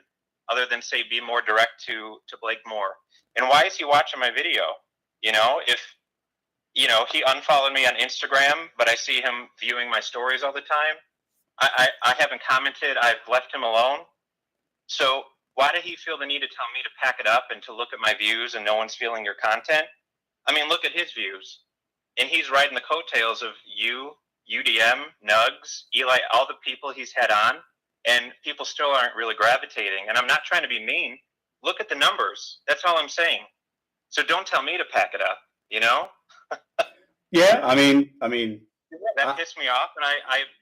other than say be more direct to Blake Moore? And why is he watching my video? You know, if he unfollowed me on Instagram, but I see him viewing my stories all the time. I haven't commented. I've left him alone. So why did he feel the need to tell me to pack it up and to look at my views and no one's feeling your content? I mean, look at his views. And he's riding the coattails of you, UDM, Nugs, Eli, all the people he's had on, and people still aren't really gravitating. And I'm not trying to be mean. Look at the numbers. That's all I'm saying. So don't tell me to pack it up, Yeah, I mean, that pissed me off, and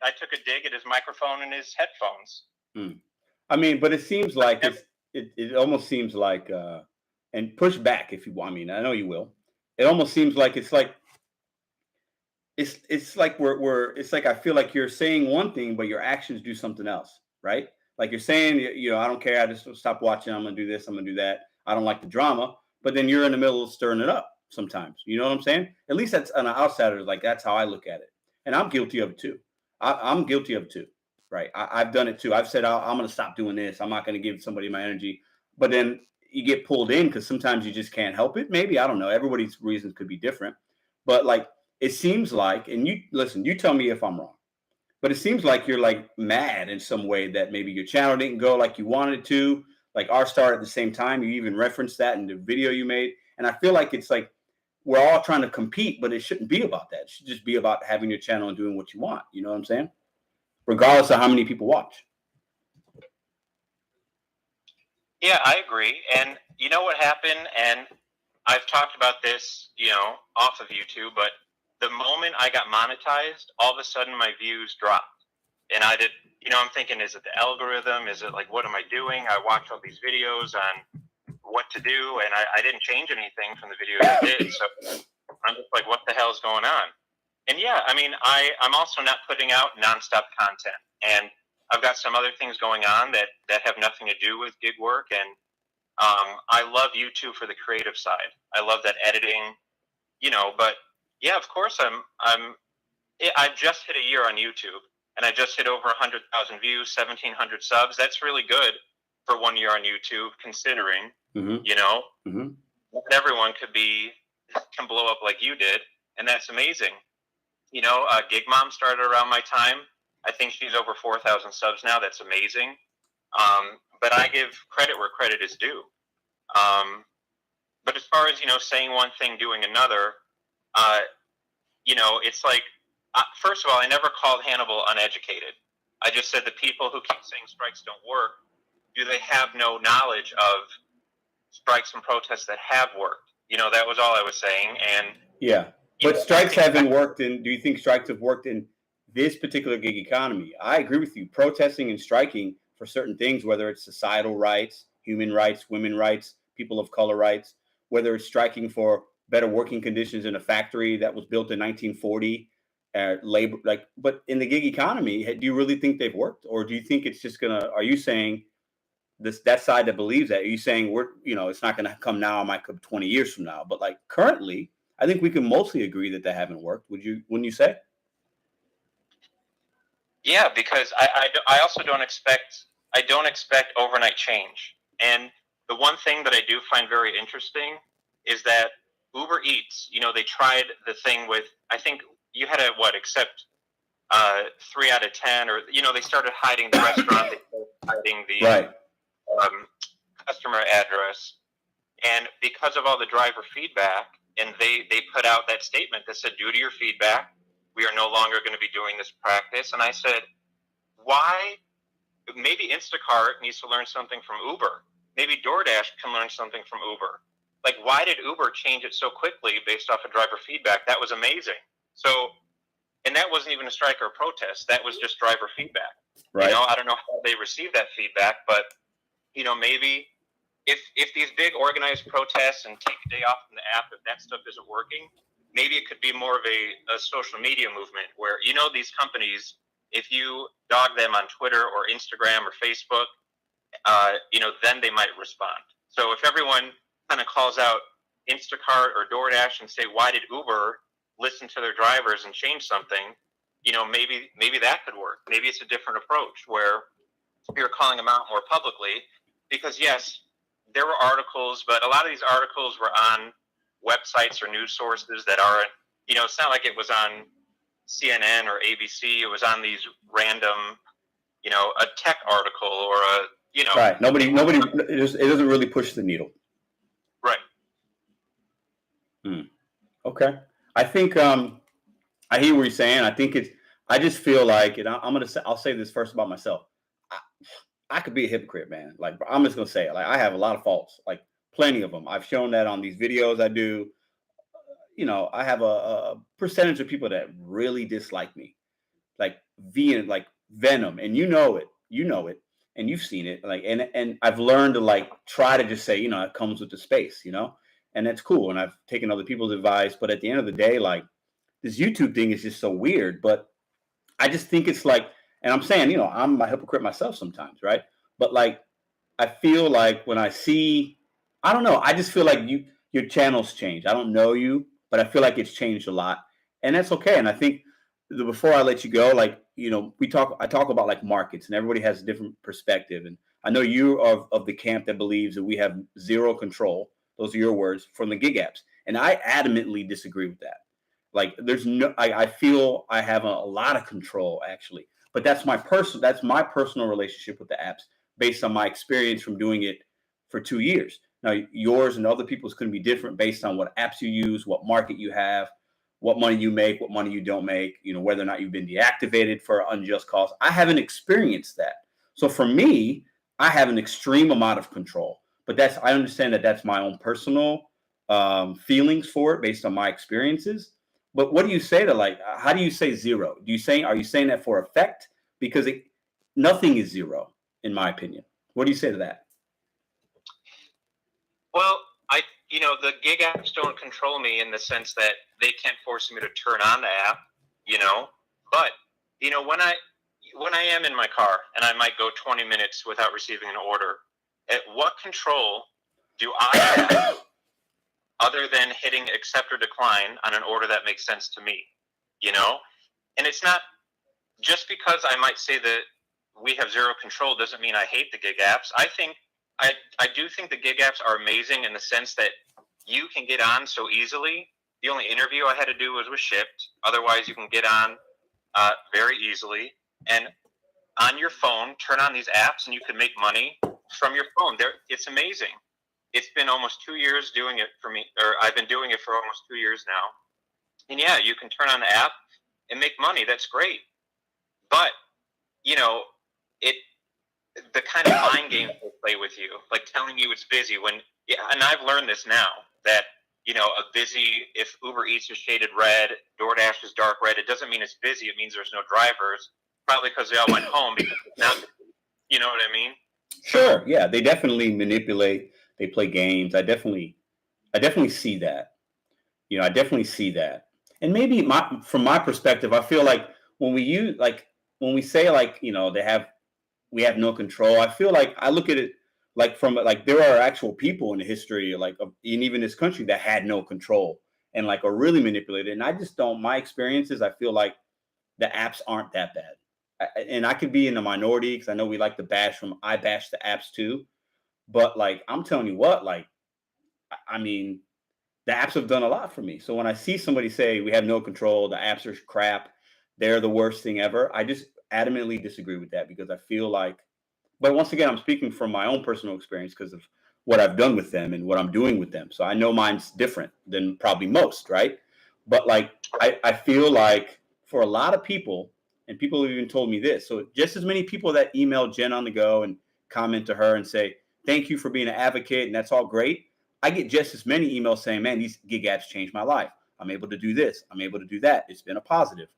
I took a dig at his microphone and his headphones. I mean, but it seems like it almost seems like and push back if you want. I mean, I know you will. It almost seems like it's like it's like I feel like you're saying one thing, but your actions do something else, right? Like you're saying, I don't care. I just stop watching. I'm gonna do this. I'm gonna do that. I don't like the drama, but then you're in the middle of stirring it up sometimes. You know what I'm saying? At least that's on an outsider. Like that's how I look at it, and I'm guilty of it too. I'm guilty of it too. Right. I've done it too. I've said, I'm going to stop doing this. I'm not going to give somebody my energy. But then you get pulled in because sometimes you just can't help it. Maybe, I don't know. Everybody's reasons could be different. But like, it seems like, and you tell me if I'm wrong, but it seems like you're like mad in some way that maybe your channel didn't go like you wanted it to. Like ours started at the same time. You even referenced that in the video you made. And I feel like it's like we're all trying to compete, but it shouldn't be about that. It should just be about having your channel and doing what you want. You know what I'm saying? Regardless of how many people watch. Yeah, I agree. And you know what happened? And I've talked about this, off of YouTube, but the moment I got monetized, all of a sudden my views dropped. And I'm thinking, is it the algorithm? Is it like, what am I doing? I watch all these videos on what to do, and I didn't change anything from the videos I did. So I'm just like, what the hell is going on? And yeah, I mean, I'm also not putting out nonstop content, and I've got some other things going on that have nothing to do with gig work. And I love YouTube for the creative side. I love that editing, But yeah, of course, I've just hit a year on YouTube, and I just hit over 100,000 views, 1,700 subs. That's really good for 1 year on YouTube, considering, not everyone can blow up like you did, and that's amazing. Gig Mom started around my time. I think she's over 4,000 subs now. That's amazing. But I give credit where credit is due. But as far as, saying one thing, doing another, it's like, first of all, I never called Hannibal uneducated. I just said the people who keep saying strikes don't work, do they have no knowledge of strikes and protests that have worked? That was all I was saying. And yeah. But strikes haven't worked do you think strikes have worked in this particular gig economy? I agree with you. Protesting and striking for certain things, whether it's societal rights, human rights, women rights, people of color rights, whether it's striking for better working conditions in a factory that was built in 1940, labor, but in the gig economy, do you really think they've worked? Or do you think it's just are you saying that side that believes that, are you saying it's not going to come now, it might come 20 years from now, but like currently, I think we can mostly agree that they haven't worked. Wouldn't you say? Yeah, because I also don't expect overnight change. And the one thing that I do find very interesting is that Uber Eats, they tried the thing with, I think you had to accept 3 out of 10, or they started hiding the restaurant, they started hiding the right. Customer address, and because of all the driver feedback, and they put out that statement that said, due to your feedback, we are no longer going to be doing this practice. And I said, why? Maybe Instacart needs to learn something from Uber. Maybe DoorDash can learn something from Uber. Like, why did Uber change it so quickly based off of driver feedback? That was amazing. So, and that wasn't even a strike or a protest. That was just driver feedback. Right. I don't know how they received that feedback, but, maybe if these big organized protests and take a day off from the app, if that stuff isn't working, maybe it could be more of a social media movement where, these companies, if you dog them on Twitter or Instagram or Facebook, then they might respond. So if everyone kind of calls out Instacart or DoorDash and say, why did Uber listen to their drivers and change something? Maybe that could work. Maybe it's a different approach where you're calling them out more publicly, because yes, there were articles, but a lot of these articles were on websites or news sources that aren't, it's not like it was on CNN or ABC. It was on these random, a tech article or Right. Nobody. It doesn't really push the needle. Right. Okay. I think I hear what you're saying. I think I just feel like, and I'll say this first about myself. I could be a hypocrite, man. Like, I'm just gonna say it. Like, I have a lot of faults, like plenty of them. I've shown that on these videos I do. I have a percentage of people that really dislike me, like venom, and you know it, and you've seen it. Like, and I've learned to like try to just say, it comes with the space, and that's cool. And I've taken other people's advice, but at the end of the day, like, this YouTube thing is just so weird. But I just think it's like, and I'm saying, I'm a hypocrite myself sometimes, right? But like, I feel like when I see, I don't know, I just feel like your channel's changed. I don't know you, but I feel like it's changed a lot, and that's okay. And I think before I let you go, like, I talk about like markets, and everybody has a different perspective. And I know you are of the camp that believes that we have zero control. Those are your words from the gig apps, and I adamantly disagree with that. Like, there's no, I feel I have a lot of control actually, but that's my personal relationship with the apps based on my experience from doing it for 2 years. Now, yours and other people's could be different based on what apps you use, what market you have, what money you make, what money you don't make, whether or not you've been deactivated for an unjust cause. I haven't experienced that. So for me, I have an extreme amount of control, but I understand that that's my own personal feelings for it based on my experiences. But what do you say to, like, how do you say zero? Are you saying that for effect? Because nothing is zero, in my opinion. What do you say to that? Well, the gig apps don't control me in the sense that they can't force me to turn on the app, but, when I am in my car and I might go 20 minutes without receiving an order, at what control do I have other than hitting accept or decline on an order that makes sense to me, And it's not just because I might say that we have zero control doesn't mean I hate the gig apps. I do think the gig apps are amazing in the sense that you can get on so easily. The only interview I had to do was Shipped. Otherwise, you can get on very easily. And on your phone, turn on these apps, and you can make money from your phone. It's amazing. It's been almost 2 years doing it for me, or I've been doing it for almost 2 years now. And yeah, you can turn on the app and make money. That's great. But, the kind of mind games they play with you, like telling you it's busy and I've learned this now that, a busy, if Uber Eats is shaded red, DoorDash is dark red, it doesn't mean it's busy. It means there's no drivers, probably because they all went home because it's not busy. You know what I mean? Sure. Yeah. They definitely manipulate. They play games. I definitely see that. I definitely see that. And maybe from my perspective, I feel like when we say like, we have no control. I feel like I look at it like from like there are actual people in the history and even this country that had no control and like are really manipulated. And I just don't. My experiences, I feel like the apps aren't that bad. And I could be in the minority because I know we like to bash them. I bash the apps too, but like I'm telling you what, like I mean, the apps have done a lot for me. So when I see somebody say we have no control, the apps are crap, they're the worst thing ever, I just adamantly disagree with that because I feel like, but once again, I'm speaking from my own personal experience because of what I've done with them and what I'm doing with them. So I know mine's different than probably most, right? But like, I feel like for a lot of people, and people have even told me this, so just as many people that email Jen on the go and comment to her and say, thank you for being an advocate, and that's all great. I get just as many emails saying, man, these gig apps changed my life. I'm able to do this. I'm able to do that. It's been a positive.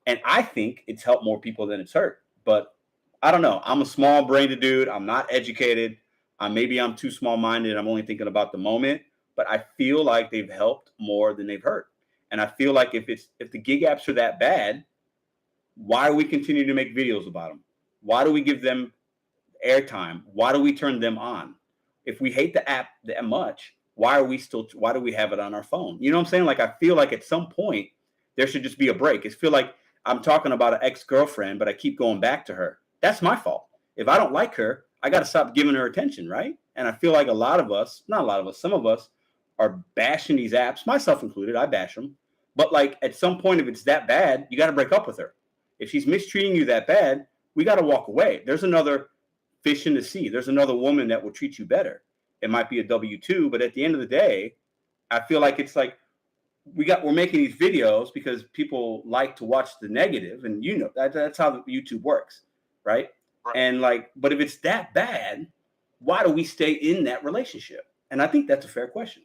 And I think it's helped more people than it's hurt. But I don't know. I'm a small-brained dude. I'm not educated. Maybe I'm too small-minded. I'm only thinking about the moment. But I feel like they've helped more than they've hurt. And I feel like if the gig apps are that bad, why do we continue to make videos about them? Why do we give them airtime? Why do we turn them on? If we hate the app that much, why do we have it on our phone? You know what I'm saying? Like, I feel like at some point there should just be a break. I feel like I'm talking about an ex-girlfriend, but I keep going back to her. That's my fault. If I don't like her, I got to stop giving her attention, right? And I feel like some of us are bashing these apps, myself included. I bash them But like at some point, if it's that bad, you got to break up with her. If she's mistreating you that bad, we got to walk away. There's another fish in the sea. There's another woman that will treat you better. It might be a W-2, but at the end of the day, I feel like it's like we're making these videos because people like to watch the negative, and you know that's how YouTube works, right? And like, but if it's that bad, why do we stay in that relationship? And I think that's a fair question.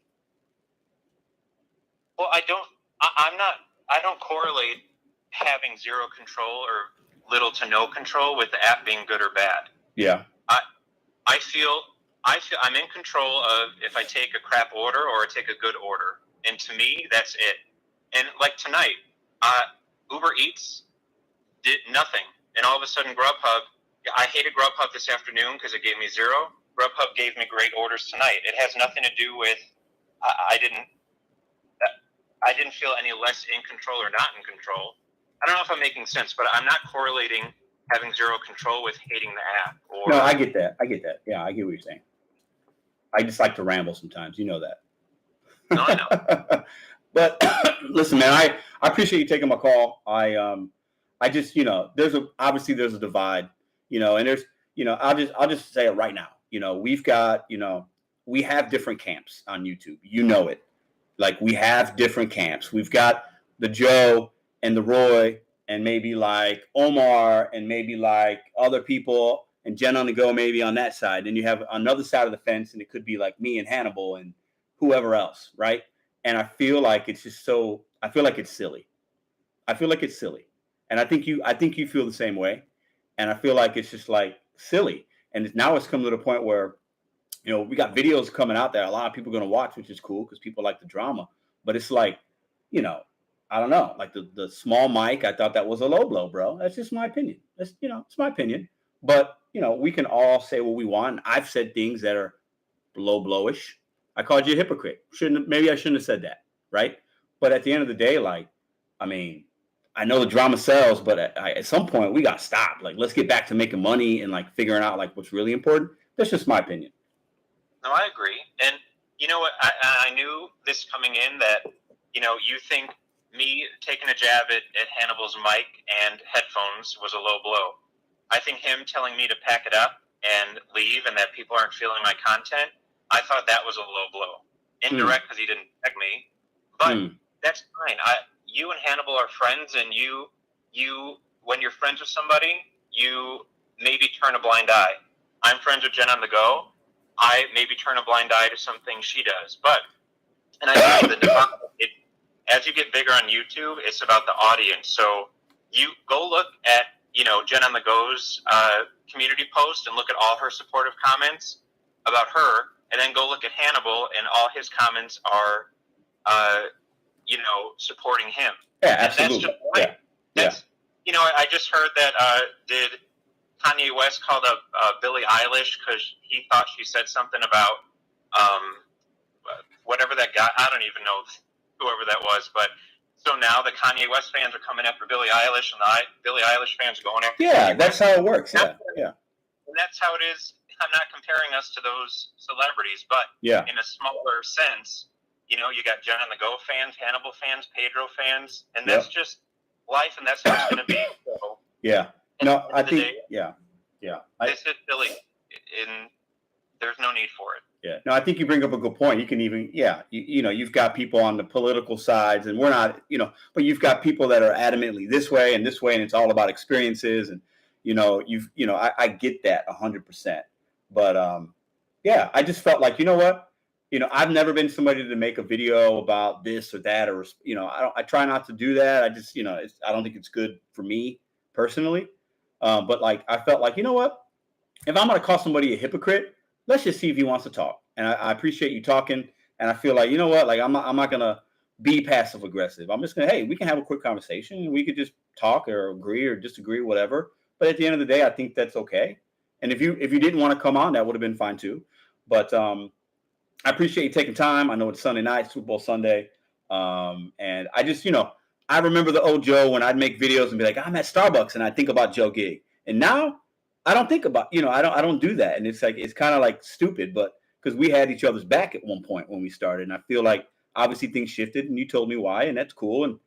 Well, I don't correlate having zero control or little to no control with the app being good or bad. Yeah. I feel I'm in control of if I take a crap order or I take a good order. And to me, that's it. And like tonight, Uber Eats did nothing. And all of a sudden Grubhub, I hated Grubhub this afternoon because it gave me zero. Grubhub gave me great orders tonight. It has nothing to do with, I didn't feel any less in control or not in control. I don't know if I'm making sense, but I'm not correlating having zero control with hating the app. Or, no, I get that. Yeah, I get what you're saying. I just like to ramble sometimes. You know that. No, I know. But listen, man, I appreciate you taking my call. I just, you know, there's a divide, you know, and there's, you know, I'll just say it right now. You know, we've got, you know, we have different camps on YouTube. You know it. Like we have different camps. We've got the Joe and the Roy and maybe like Omar and maybe like other people and Jen on the Go maybe on that side. Then you have another side of the fence and it could be like me and Hannibal and whoever else, right? And I feel like it's just I feel like it's silly. And I think you feel the same way. And I feel like it's just like silly. And now it's come to the point where, you know, we got videos coming out there. A lot of people are going to watch, which is cool because people like the drama. But it's like, you know, I don't know. Like the small mic, I thought that was a low blow, bro. That's just my opinion. That's, you know, it's my opinion. But, you know, we can all say what we want. I've said things that are low blowish. I called you a hypocrite. Maybe I shouldn't have said that, right? But at the end of the day, like, I mean, I know the drama sells, but at some point we got to stop. Like, let's get back to making money and like figuring out like what's really important. That's just my opinion. No, I agree. And you know what? I knew this coming in that, you know, you think me taking a jab at Hannibal's mic and headphones was a low blow. I think him telling me to pack it up and leave and that people aren't feeling my content, I thought that was a low blow. Indirect because he didn't tag me. But that's fine. You and Hannibal are friends, and you when you're friends with somebody, you maybe turn a blind eye. I'm friends with Jen on the Go. I maybe turn a blind eye to something she does. But, and I think as you get bigger on YouTube, it's about the audience. So you go look at, you know, Jen on the Go's community post and look at all her supportive comments about her, and then go look at Hannibal, and all his comments are, you know, supporting him. Yeah, absolutely. And that's just that's, you know, I just heard that did Kanye West called up Billie Eilish because he thought she said something about whatever that guy, I don't even know whoever that was, but so now the Kanye West fans are coming after Billie Eilish, and the Billie Eilish fans are going after Kanye that's West. How it works. Yeah. And that's how it is. I'm not comparing us to those celebrities, but in a smaller sense, you know, you got Jen on the Go fans, Hannibal fans, Pedro fans, and that's just life, and that's how it's going to be. So, no, I think, this is silly, and there's no need for it. Yeah, no, I think you bring up a good point. You can even, you know, you've got people on the political sides, and we're not, you know, but you've got people that are adamantly this way, and it's all about experiences, and you know, I get that 100%. But I just felt like, you know what, you know, I've never been somebody to make a video about this or that, or you know, I try not to do that. I just, you know, I don't think it's good for me personally. But like, I felt like, you know what, if I'm going to call somebody a hypocrite, let's just see if he wants to talk. And I appreciate you talking. And I feel like, you know what, like I'm not going to be passive aggressive. I'm just going to, hey, we can have a quick conversation and we could just talk or agree or disagree, whatever. But at the end of the day, I think that's okay. And if you didn't want to come on, that would have been fine too. But I appreciate you taking time. I know it's Sunday night, Super Bowl Sunday. And I just, you know, I remember the old Joe when I'd make videos and be like, I'm at Starbucks and I think about Joe Gig. And now I don't think about, you know, I don't do that. And it's like, it's kind of like stupid, but because we had each other's back at one point when we started. And I feel like obviously things shifted, and you told me why, and that's cool, and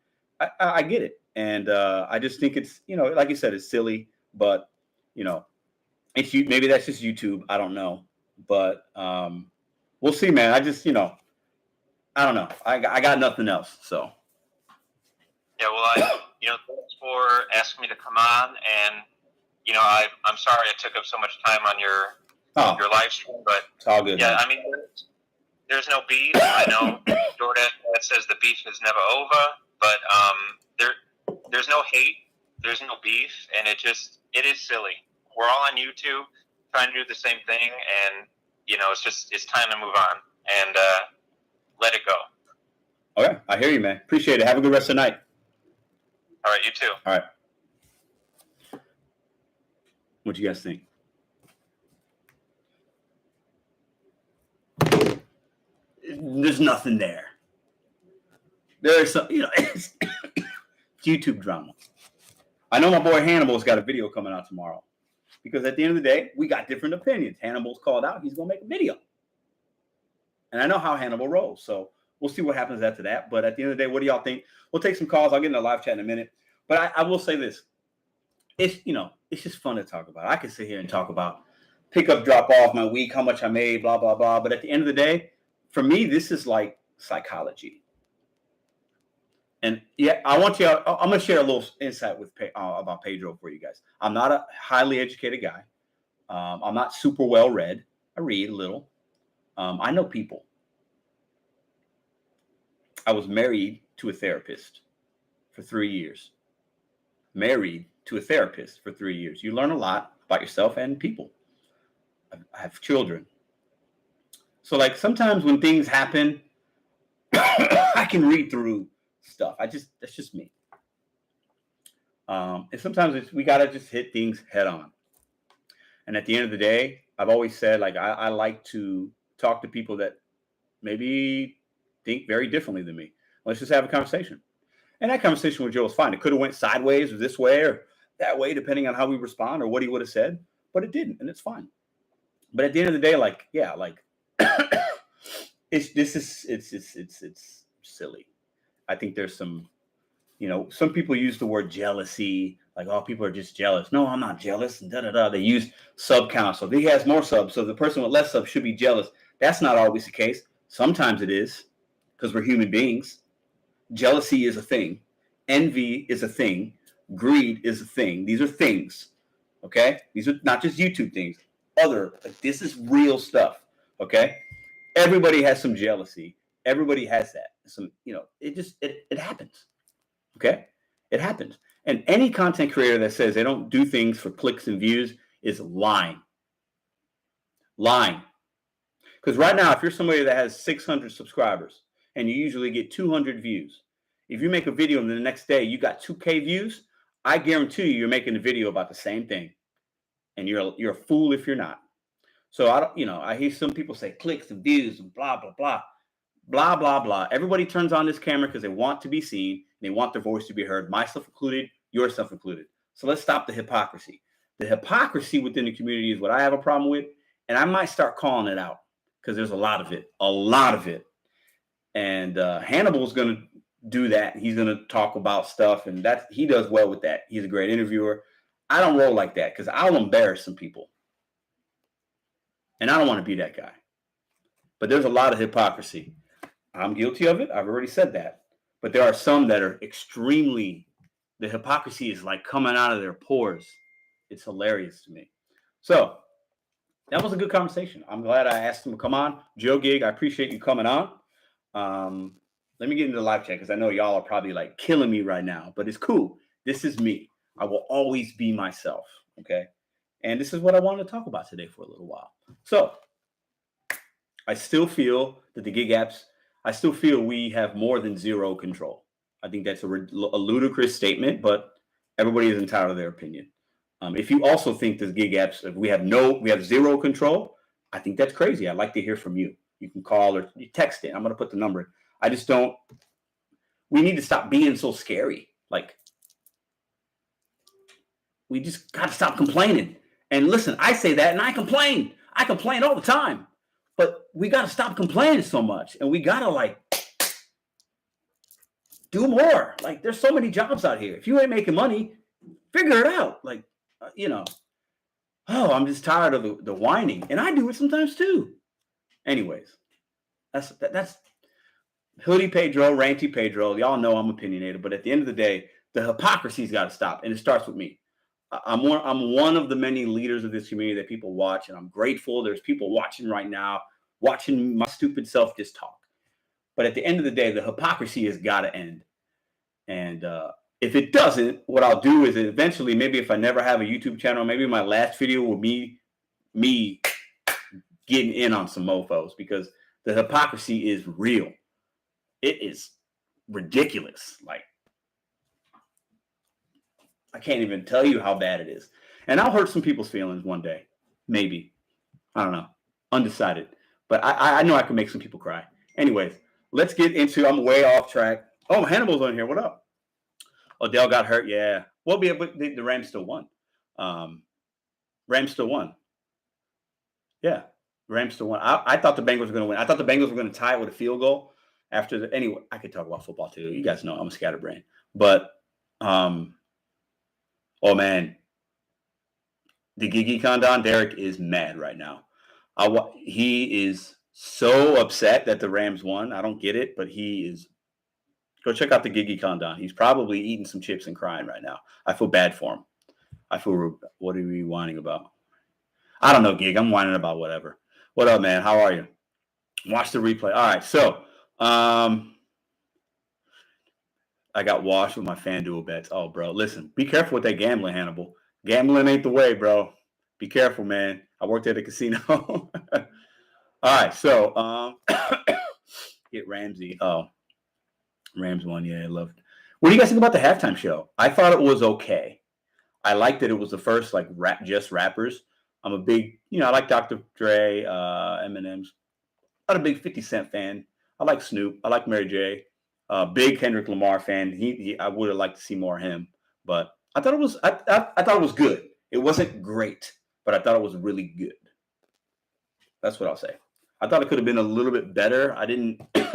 I get it. And I just think it's, like you said, it's silly, but it's maybe that's just YouTube. I don't know, but we'll see, man. I just I don't know. I got nothing else. So Yeah, well, thanks for asking me to come on, and I'm sorry I took up so much time on your live stream, but it's all good. Yeah, Man. I mean, there's no beef. I know Jordan says the beef is never over, but there's no hate, there's no beef, and it is silly. We're all on YouTube trying to do the same thing, and it's time to move on and let it go. Okay, I hear you, man. Appreciate it. Have a good rest of the night. All right, you too. All right. What you guys think? There's nothing there. There's some, it's YouTube drama. I know my boy Hannibal's got a video coming out tomorrow, because at the end of the day, we got different opinions. Hannibal's called out. He's going to make a video. And I know how Hannibal rolls. So we'll see what happens after that. But at the end of the day, what do y'all think? We'll take some calls. I'll get in a live chat in a minute. But I will say this. It's just fun to talk about. I can sit here and talk about pick up, drop off, my week, how much I made, blah, blah, blah. But at the end of the day, for me, this is like psychology. And yeah, I'm going to share a little insight about Pedro for you guys. I'm not a highly educated guy. I'm not super well read. I read a little. I know people. I was married to a therapist for 3 years. Married to a therapist for 3 years. You learn a lot about yourself and people. I have children. So like sometimes when things happen, I can read through stuff. That's just me. And sometimes we got to just hit things head on. And at the end of the day, I've always said, like, I like to talk to people that maybe think very differently than me. Let's just have a conversation. And that conversation with Joe was fine. It could have went sideways or this way or that way, depending on how we respond or what he would have said, but it didn't, and it's fine. But at the end of the day, it's silly. I think there's some people use the word jealousy, like, oh, people are just jealous. No, I'm not jealous, and da-da-da. They use sub count. So he has more subs, so the person with less subs should be jealous. That's not always the case. Sometimes it is, because we're human beings. Jealousy is a thing. Envy is a thing. Greed is a thing. These are things, okay? These are not just YouTube things. This is real stuff, okay? Everybody has some jealousy. Everybody has that. It happens, okay? It happens. And any content creator that says they don't do things for clicks and views is lying. Lying. Because right now, if you're somebody that has 600 subscribers and you usually get 200 views, if you make a video and the next day you got 2K views, I guarantee you're making a video about the same thing. And you're a fool if you're not. So I hear some people say clicks and views and blah, blah, blah, blah, blah, blah. Everybody turns on this camera because they want to be seen. And they want their voice to be heard, myself included, yourself included. So let's stop the hypocrisy. The hypocrisy within the community is what I have a problem with. And I might start calling it out because there's a lot of it. And Hannibal's going to do that. He's going to talk about stuff, and he does well with that. He's a great interviewer. I don't roll like that because I'll embarrass some people. And I don't want to be that guy. But there's a lot of hypocrisy. I'm guilty of it. I've already said that. But there are some that are the hypocrisy is like coming out of their pores. It's hilarious to me. So that was a good conversation. I'm glad I asked him to come on. Joe Gig, I appreciate you coming on. Let me get into the live chat because I know y'all are probably like killing me right now, but it's cool. This is me. I will always be myself, okay? And this is what I wanted to talk about today for a little while. So I still feel that the gig apps, I still feel we have more than zero control. I think that's a ludicrous statement, but everybody is entitled to their opinion. If you also think the gig apps, we have zero control, I think that's crazy. I'd like to hear from you. You can call or you text it. I'm going to put the number in. We need to stop being so scary. Like, we just got to stop complaining. And listen, I say that and I complain. I complain all the time. But we got to stop complaining so much. And we got to do more. Like, there's so many jobs out here. If you ain't making money, figure it out. Like, I'm just tired of the whining. And I do it sometimes too. Anyways, that's Hoodie Pedro, Ranty Pedro. Y'all know I'm opinionated, but at the end of the day, the hypocrisy's got to stop. And it starts with me. I'm one of the many leaders of this community that people watch, and I'm grateful. There's people watching right now, watching my stupid self just talk. But at the end of the day, the hypocrisy has got to end. And if it doesn't, what I'll do is eventually, maybe if I never have a YouTube channel, maybe my last video will be me getting in on some mofos, because the hypocrisy is real. It is ridiculous. Like, I can't even tell you how bad it is. And I'll hurt some people's feelings one day. Maybe. I don't know. Undecided. But I know I can make some people cry. Anyways, let's get into, I'm way off track. Oh, Hannibal's on here. What up? Odell got hurt. Yeah. Well, but the Rams still won. Rams still won. Yeah. Rams still won. I thought the Bengals were going to win. I thought the Bengals were going to tie it with a field goal after anyway, I could talk about football too. You guys know I'm a scatterbrain. But, oh man, the Gigi Condon, Derek is mad right now. He is so upset that the Rams won. I don't get it, but he is. Go check out the Gigi Condon. He's probably eating some chips and crying right now. I feel bad for him. What are we whining about? I don't know, Gig. I'm whining about whatever. What up, man? How are you? Watch the replay. All right, so I got washed with my FanDuel bets. Oh, bro, listen, be careful with that gambling, Hannibal. Gambling ain't the way, bro. Be careful, man. I worked at a casino. All right, so get Ramsey. Oh, Rams won. Yeah, I loved it. What do you guys think about the halftime show? I thought it was okay. I liked that it was the first like just rappers. I'm a big, I like Dr. Dre, Eminem's. I'm not a big 50 Cent fan. I like Snoop. I like Mary J. Big Kendrick Lamar fan. I would have liked to see more of him, but I thought it was. I thought it was good. It wasn't great, but I thought it was really good. That's what I'll say. I thought it could have been a little bit better. I didn't. I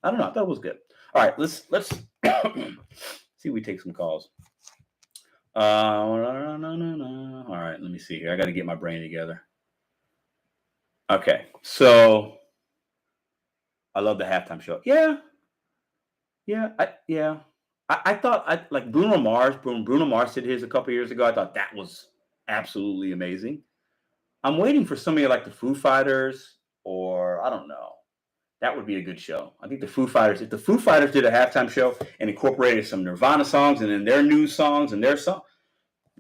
don't know. I thought it was good. All right, let's see if we take some calls. All right, let me see here. I got to get my brain together. Okay, so I love the halftime show. I thought like Bruno Mars. Bruno Mars did his a couple years ago. I thought that was absolutely amazing. I'm waiting for somebody like the Foo Fighters, or I don't know. That would be a good show. I think the Foo Fighters, if the Foo Fighters did a halftime show and incorporated some Nirvana songs and then their new songs and their song,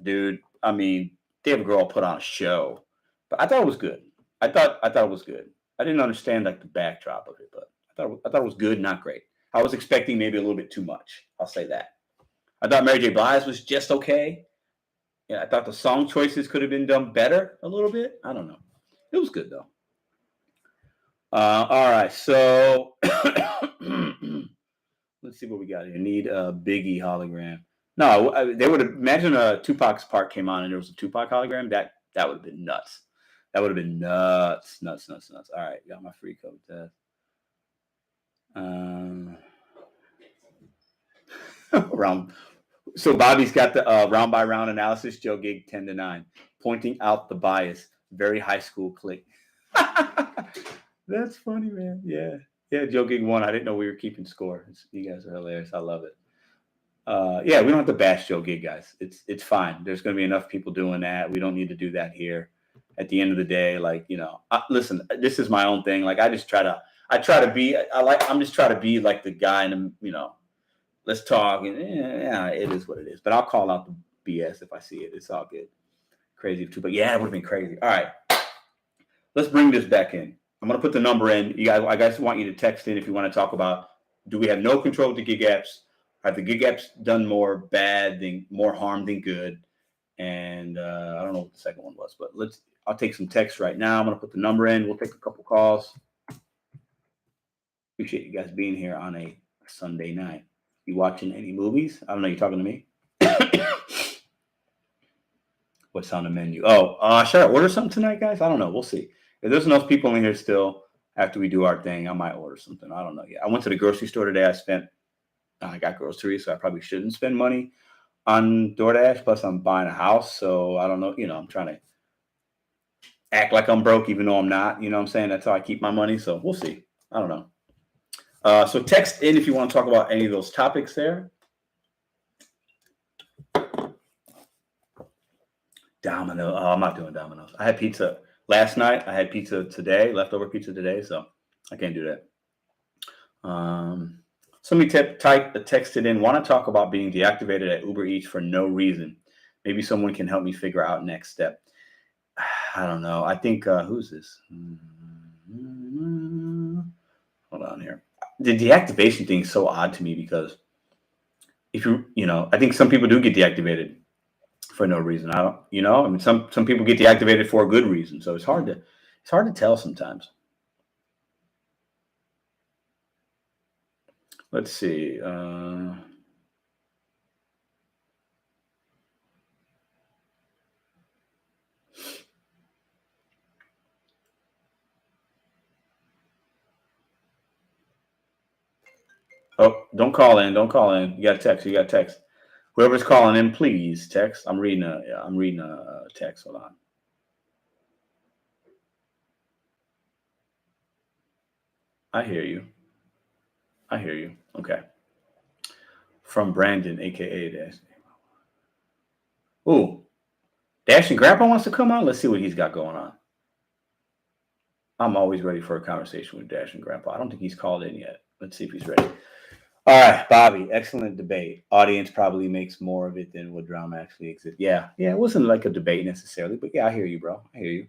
dude, I mean, Dave Grohl put on a show. But I thought it was good. I thought it was good. I didn't understand like the backdrop of it, but I thought it was good, not great. I was expecting maybe a little bit too much. I'll say that. I thought Mary J. Blige was just okay. Yeah, I thought the song choices could have been done better a little bit. I don't know. It was good though. All right, so let's see what we got here. Need a Biggie hologram. No, they would have imagine a Tupac's part came on and there was a Tupac hologram. That would have been nuts. That would have been nuts. All right, got my free code test. So Bobby's got the round by round analysis. Joe Gig 10-9, pointing out the bias. Very high school click. That's funny, man. Yeah. Joe Gig won. I didn't know we were keeping score. You guys are hilarious. I love it. Yeah, we don't have to bash Joe Gig, guys. It's fine. There's going to be enough people doing that. We don't need to do that here. At the end of the day, like, listen, this is my own thing. Like, I'm just trying to be like the guy and, let's talk. And yeah, it is what it is. But I'll call out the BS if I see it. It's all good. Crazy too. But yeah, it would have been crazy. All right. Let's bring this back in. I'm going to put the number in. I guys want you to text in if you want to talk about, do we have no control of the gig apps? Have the gig apps done more harm than good? And I don't know what the second one was, but I'll take some text right now. I'm going to put the number in. We'll take a couple calls. Appreciate you guys being here on a Sunday night. You watching any movies? I don't know. You talking to me? What's on the menu? Oh, should I order something tonight, guys? I don't know. We'll see. If there's enough people in here still after we do our thing, I might order something. I don't know yet. I went to the grocery store today. I spent I got groceries, so I probably shouldn't spend money on DoorDash. Plus, I'm buying a house, so I don't know. I'm trying to act like I'm broke, even though I'm not. You know what I'm saying? That's how I keep my money. So we'll see. I don't know. So text in if you want to talk about any of those topics there. Domino. Oh, I'm not doing Domino's. I had pizza last night. I had pizza today, leftover pizza today, so I can't do that. Somebody texted in, want to talk about being deactivated at Uber Eats for no reason. Maybe someone can help me figure out next step. I don't know. I think, who's this? Hold on here. The deactivation thing is so odd to me because if I think some people do get deactivated for no reason. I mean, some people get deactivated for a good reason. So it's hard to tell sometimes. Let's see. Oh, don't call in. Don't call in. You got to text. Whoever's calling in, please text. I'm reading a text. Hold on. I hear you. Okay. From Brandon, aka Dash. Ooh, Dashing Grandpa wants to come on. Let's see what he's got going on. I'm always ready for a conversation with Dashing Grandpa. I don't think he's called in yet. Let's see if he's ready. All right, Bobby, excellent debate. Audience probably makes more of it than what drama actually exists. Yeah, it wasn't like a debate necessarily, but yeah, I hear you, bro. I hear you.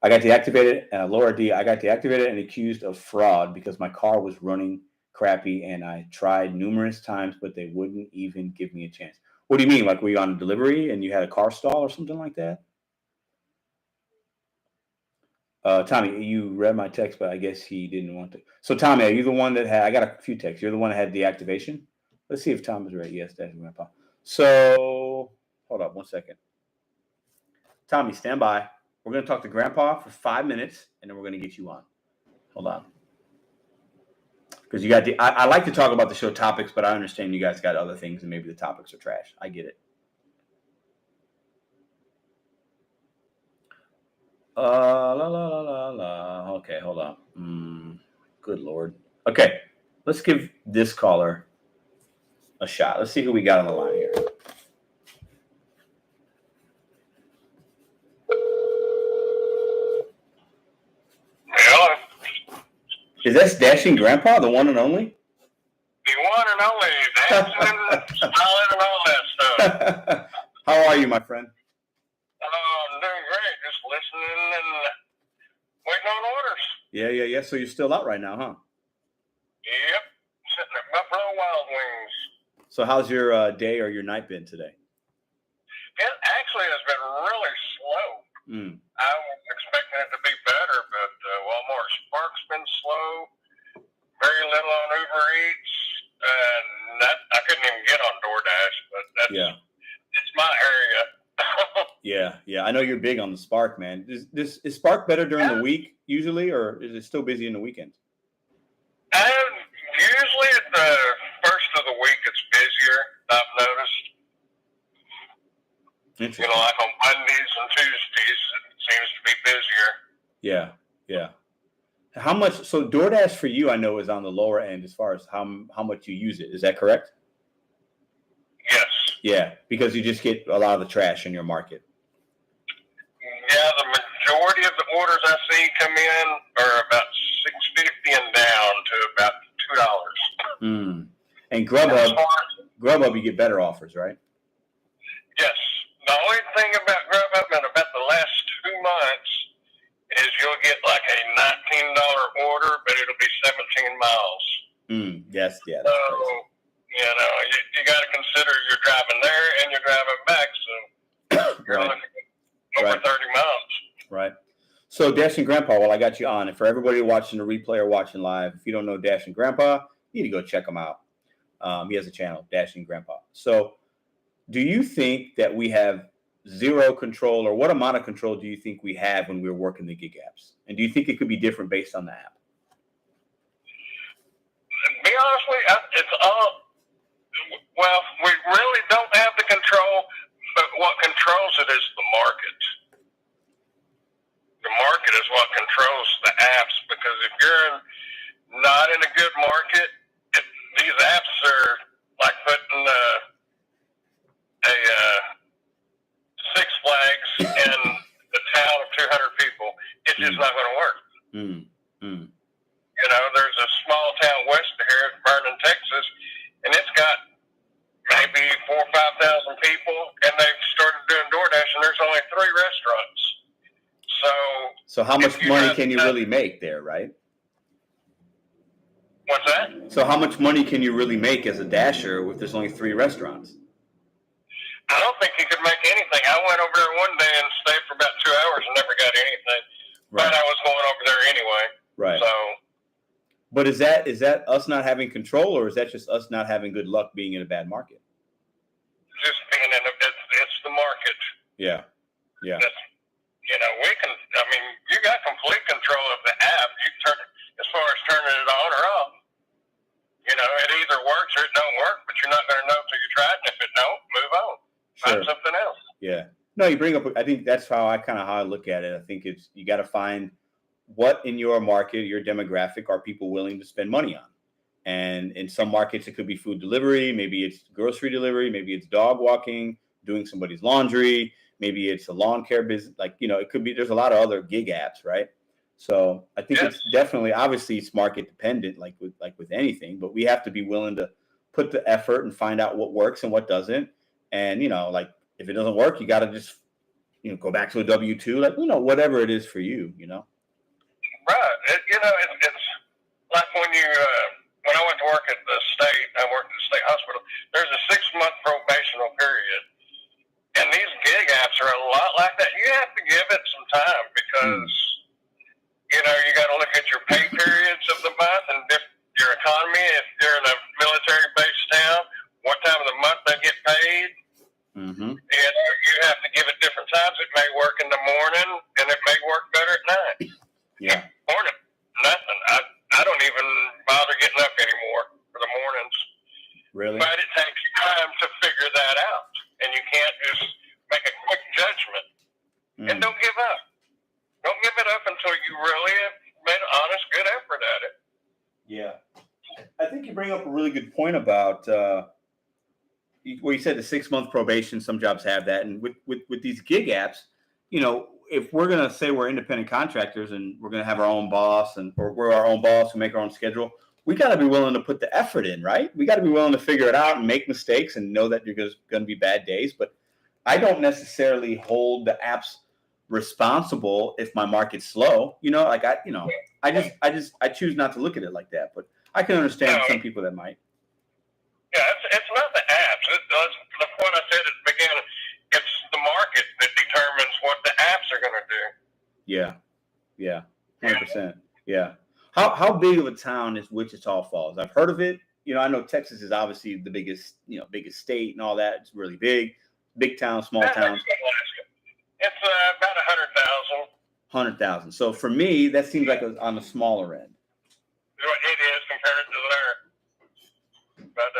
I got deactivated, Laura D. I got deactivated and accused of fraud because my car was running crappy and I tried numerous times, but they wouldn't even give me a chance. What do you mean? Like, were you on a delivery and you had a car stall or something like that? Tommy, you read my text, but I guess he didn't want to. So, Tommy, are you the one that had? I got a few texts. You're the one that had deactivation. Let's see if Tom is right. Yes, that's Grandpa. So, hold up 1 second. Tommy, stand by. We're going to talk to Grandpa for 5 minutes, and then we're going to get you on. Hold on. Because you got I like to talk about the show topics, but I understand you guys got other things, and maybe the topics are trash. I get it. Okay, hold on. Good Lord. Okay, let's give this caller a shot. Let's see who we got on the line here. Hello. Is that Dashing Grandpa, the one and only? The one and only. Dancing, smiling, and all that stuff. How are you, my friend? I'm doing great. Just listening and waiting on orders. Yeah. So you're still out right now, huh? Yep. Sitting at Buffalo Wild Wings. So how's your day or your night been today? It actually has been really slow. I was expecting it to be better, but Walmart Spark's been slow. Very little on Uber Eats. And I couldn't even get on DoorDash, but it's my area. Yeah. I know you're big on the Spark, man. Is Spark better during the week usually, or is it still busy in the weekends? Usually at the first of the week, it's busier. I've noticed. Interesting. Like on Mondays and Tuesdays, it seems to be busier. Yeah. How much? So DoorDash for you, I know, is on the lower end as far as how much you use it. Is that correct? Yes. Yeah, because you just get a lot of the trash in your market. Yeah, the majority of the orders I see come in are about $6.50 and down to about $2. And Grubhub, you get better offers, right? Yes. The only thing about Grubhub in about the last 2 months is you'll get like a $19 order, but it'll be 17 miles. Yes. So, you got to consider you're driving there and you're driving back, so you're looking at over 30 miles. Right. So Dashing Grandpa, while I got you on, and for everybody watching the replay or watching live, if you don't know Dashing Grandpa, you need to go check him out. He has a channel, Dashing Grandpa. So do you think that we have zero control, or what amount of control do you think we have when we're working the gig apps? And do you think it could be different based on the app? To be honest with you, it's all Well, we really don't have the control, but what controls it is the market. The market is what controls the apps, because if you're not in a good market, these apps are like putting a Six Flags in the town of 200 people. It's just not going to work. You know, there's a small town west of here, Vernon, Texas, and it's got maybe 4,000 or 5,000 people, and they've started doing DoorDash, and there's only 3 restaurants. So how much money can you really make there, right? What's that? So how much money can you really make as a dasher if there's only 3 restaurants? I don't think you could make anything. I went over there one day and stayed for about 2 hours and never got anything. Right. But I was going over there anyway. Right. So. But is that us not having control, or is that just us not having good luck being in a bad market? Just being in it's the market. Yeah. Yeah. You know, you got complete control of the app. You turn as far as turning it on or off. You know, it either works or it don't work, but you're not going to know until you try it. And if it don't, move on. Find something else. Yeah. No, you bring up, I think that's how I look at it. I think it's, you got to find what in your market, your demographic, are people willing to spend money on. And in some markets, it could be food delivery. Maybe it's grocery delivery. Maybe it's dog walking, doing somebody's laundry. Maybe it's a lawn care business. Like, you know, it could be, there's a lot of other gig apps, right? So I think it's definitely, obviously it's market dependent, like with anything, but we have to be willing to put the effort and find out what works and what doesn't. And, you know, like if it doesn't work, you got to just, you know, go back to a W-2, like, you know, whatever it is for you, you know? Right. It's like when I went to work at the state, I worked at the state hospital, there's a 6-month probational period. And these gig apps are a lot like that. You have to give it some time because, you know, you got to look at your pay periods of the month and your economy. If you're in a military-based town, what time of the month they get paid. Mm-hmm. And you have to give it different times. It may work in the morning, and it may work better at night. Yeah. Morning, nothing. I don't even bother getting up anymore for the mornings. Really? But it takes time to figure that out. And you can't just make a quick judgment. And don't give up. Don't give it up until you really have made an honest, good effort at it. Yeah. I think you bring up a really good point about where you said the 6-month probation. Some jobs have that. And with these gig apps, you know, if we're going to say we're independent contractors and we're going to have our own boss or we're our own boss who make our own schedule, we got to be willing to put the effort in, right? We got to be willing to figure it out and make mistakes and know that there's going to be bad days. But I don't necessarily hold the apps responsible if my market's slow. You know, like I choose not to look at it like that. But I can understand some people that might. Yeah, it's not the apps. The point I said at the beginning. It's the market that determines what the apps are going to do. Yeah, 100%. Yeah. How big of a town is Wichita Falls? I've heard of it. You know, I know Texas is obviously the biggest state and all that. It's really big. Big towns, small towns. It's about 100,000. 100,000. So for me, that seems like on the smaller end. It is compared to there. But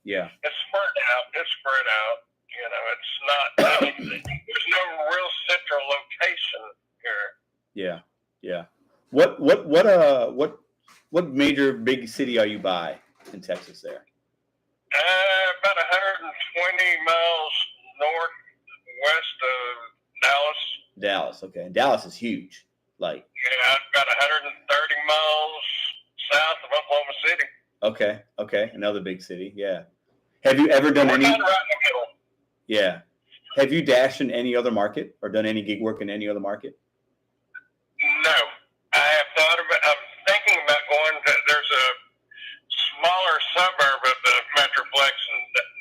yeah, it's spread out. You know, it's not anything. There's no real central location here. Yeah. What major big city are you by in Texas there? About 120 miles northwest of Dallas. Dallas, okay. Dallas is huge. Like, yeah, about 130 miles south of Oklahoma City. Okay. Another big city. Yeah. Have you ever done any? Right in the middle. Yeah. Have you dashed in any other market or done any gig work in any other market? No. I have thought about, I'm thinking about going to, there's a smaller suburb of the Metroplex,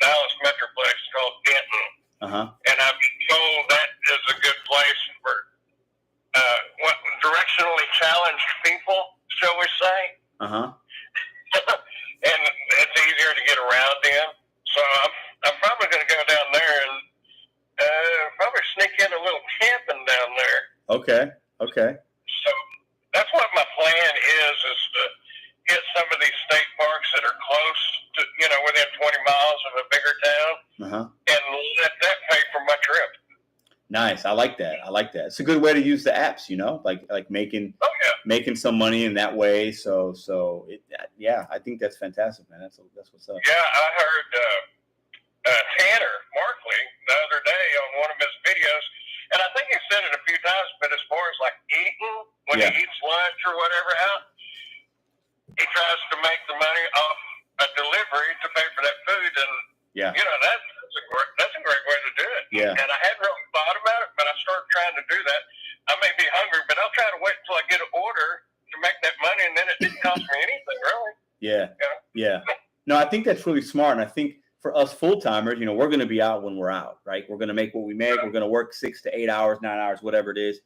Dallas Metroplex called Denton. Uh-huh. And I've been told that is a good place for directionally challenged people, shall we say. Uh-huh. And it's easier to get around in. So I'm probably going to go down there and probably sneak in a little camping down there. Okay. So that's what my plan is to hit some of these state parks that are close to, within 20 miles of a bigger and let that pay for my trip. Nice. I like that. It's a good way to use the apps, like making some money in that way. So I think that's fantastic, man. That's what's up. Yeah, I heard Tanner Markley the other day on one of his videos, and I think he said it a few times, but as far as like eating, when he eats lunch or whatever out, he tries to make the money off a delivery to pay for that food, and that's a great way to do it. Yeah. And I hadn't really thought about it, but I started trying to do that. I may be hungry, but I'll try to wait until I get an order to make that money, and then it didn't cost me anything, really. Yeah. No, I think that's really smart, and I think for us full-timers, we're going to be out when we're out, right? We're going to make what we make. We're going to work 6 to 8 hours, 9 hours, whatever it is.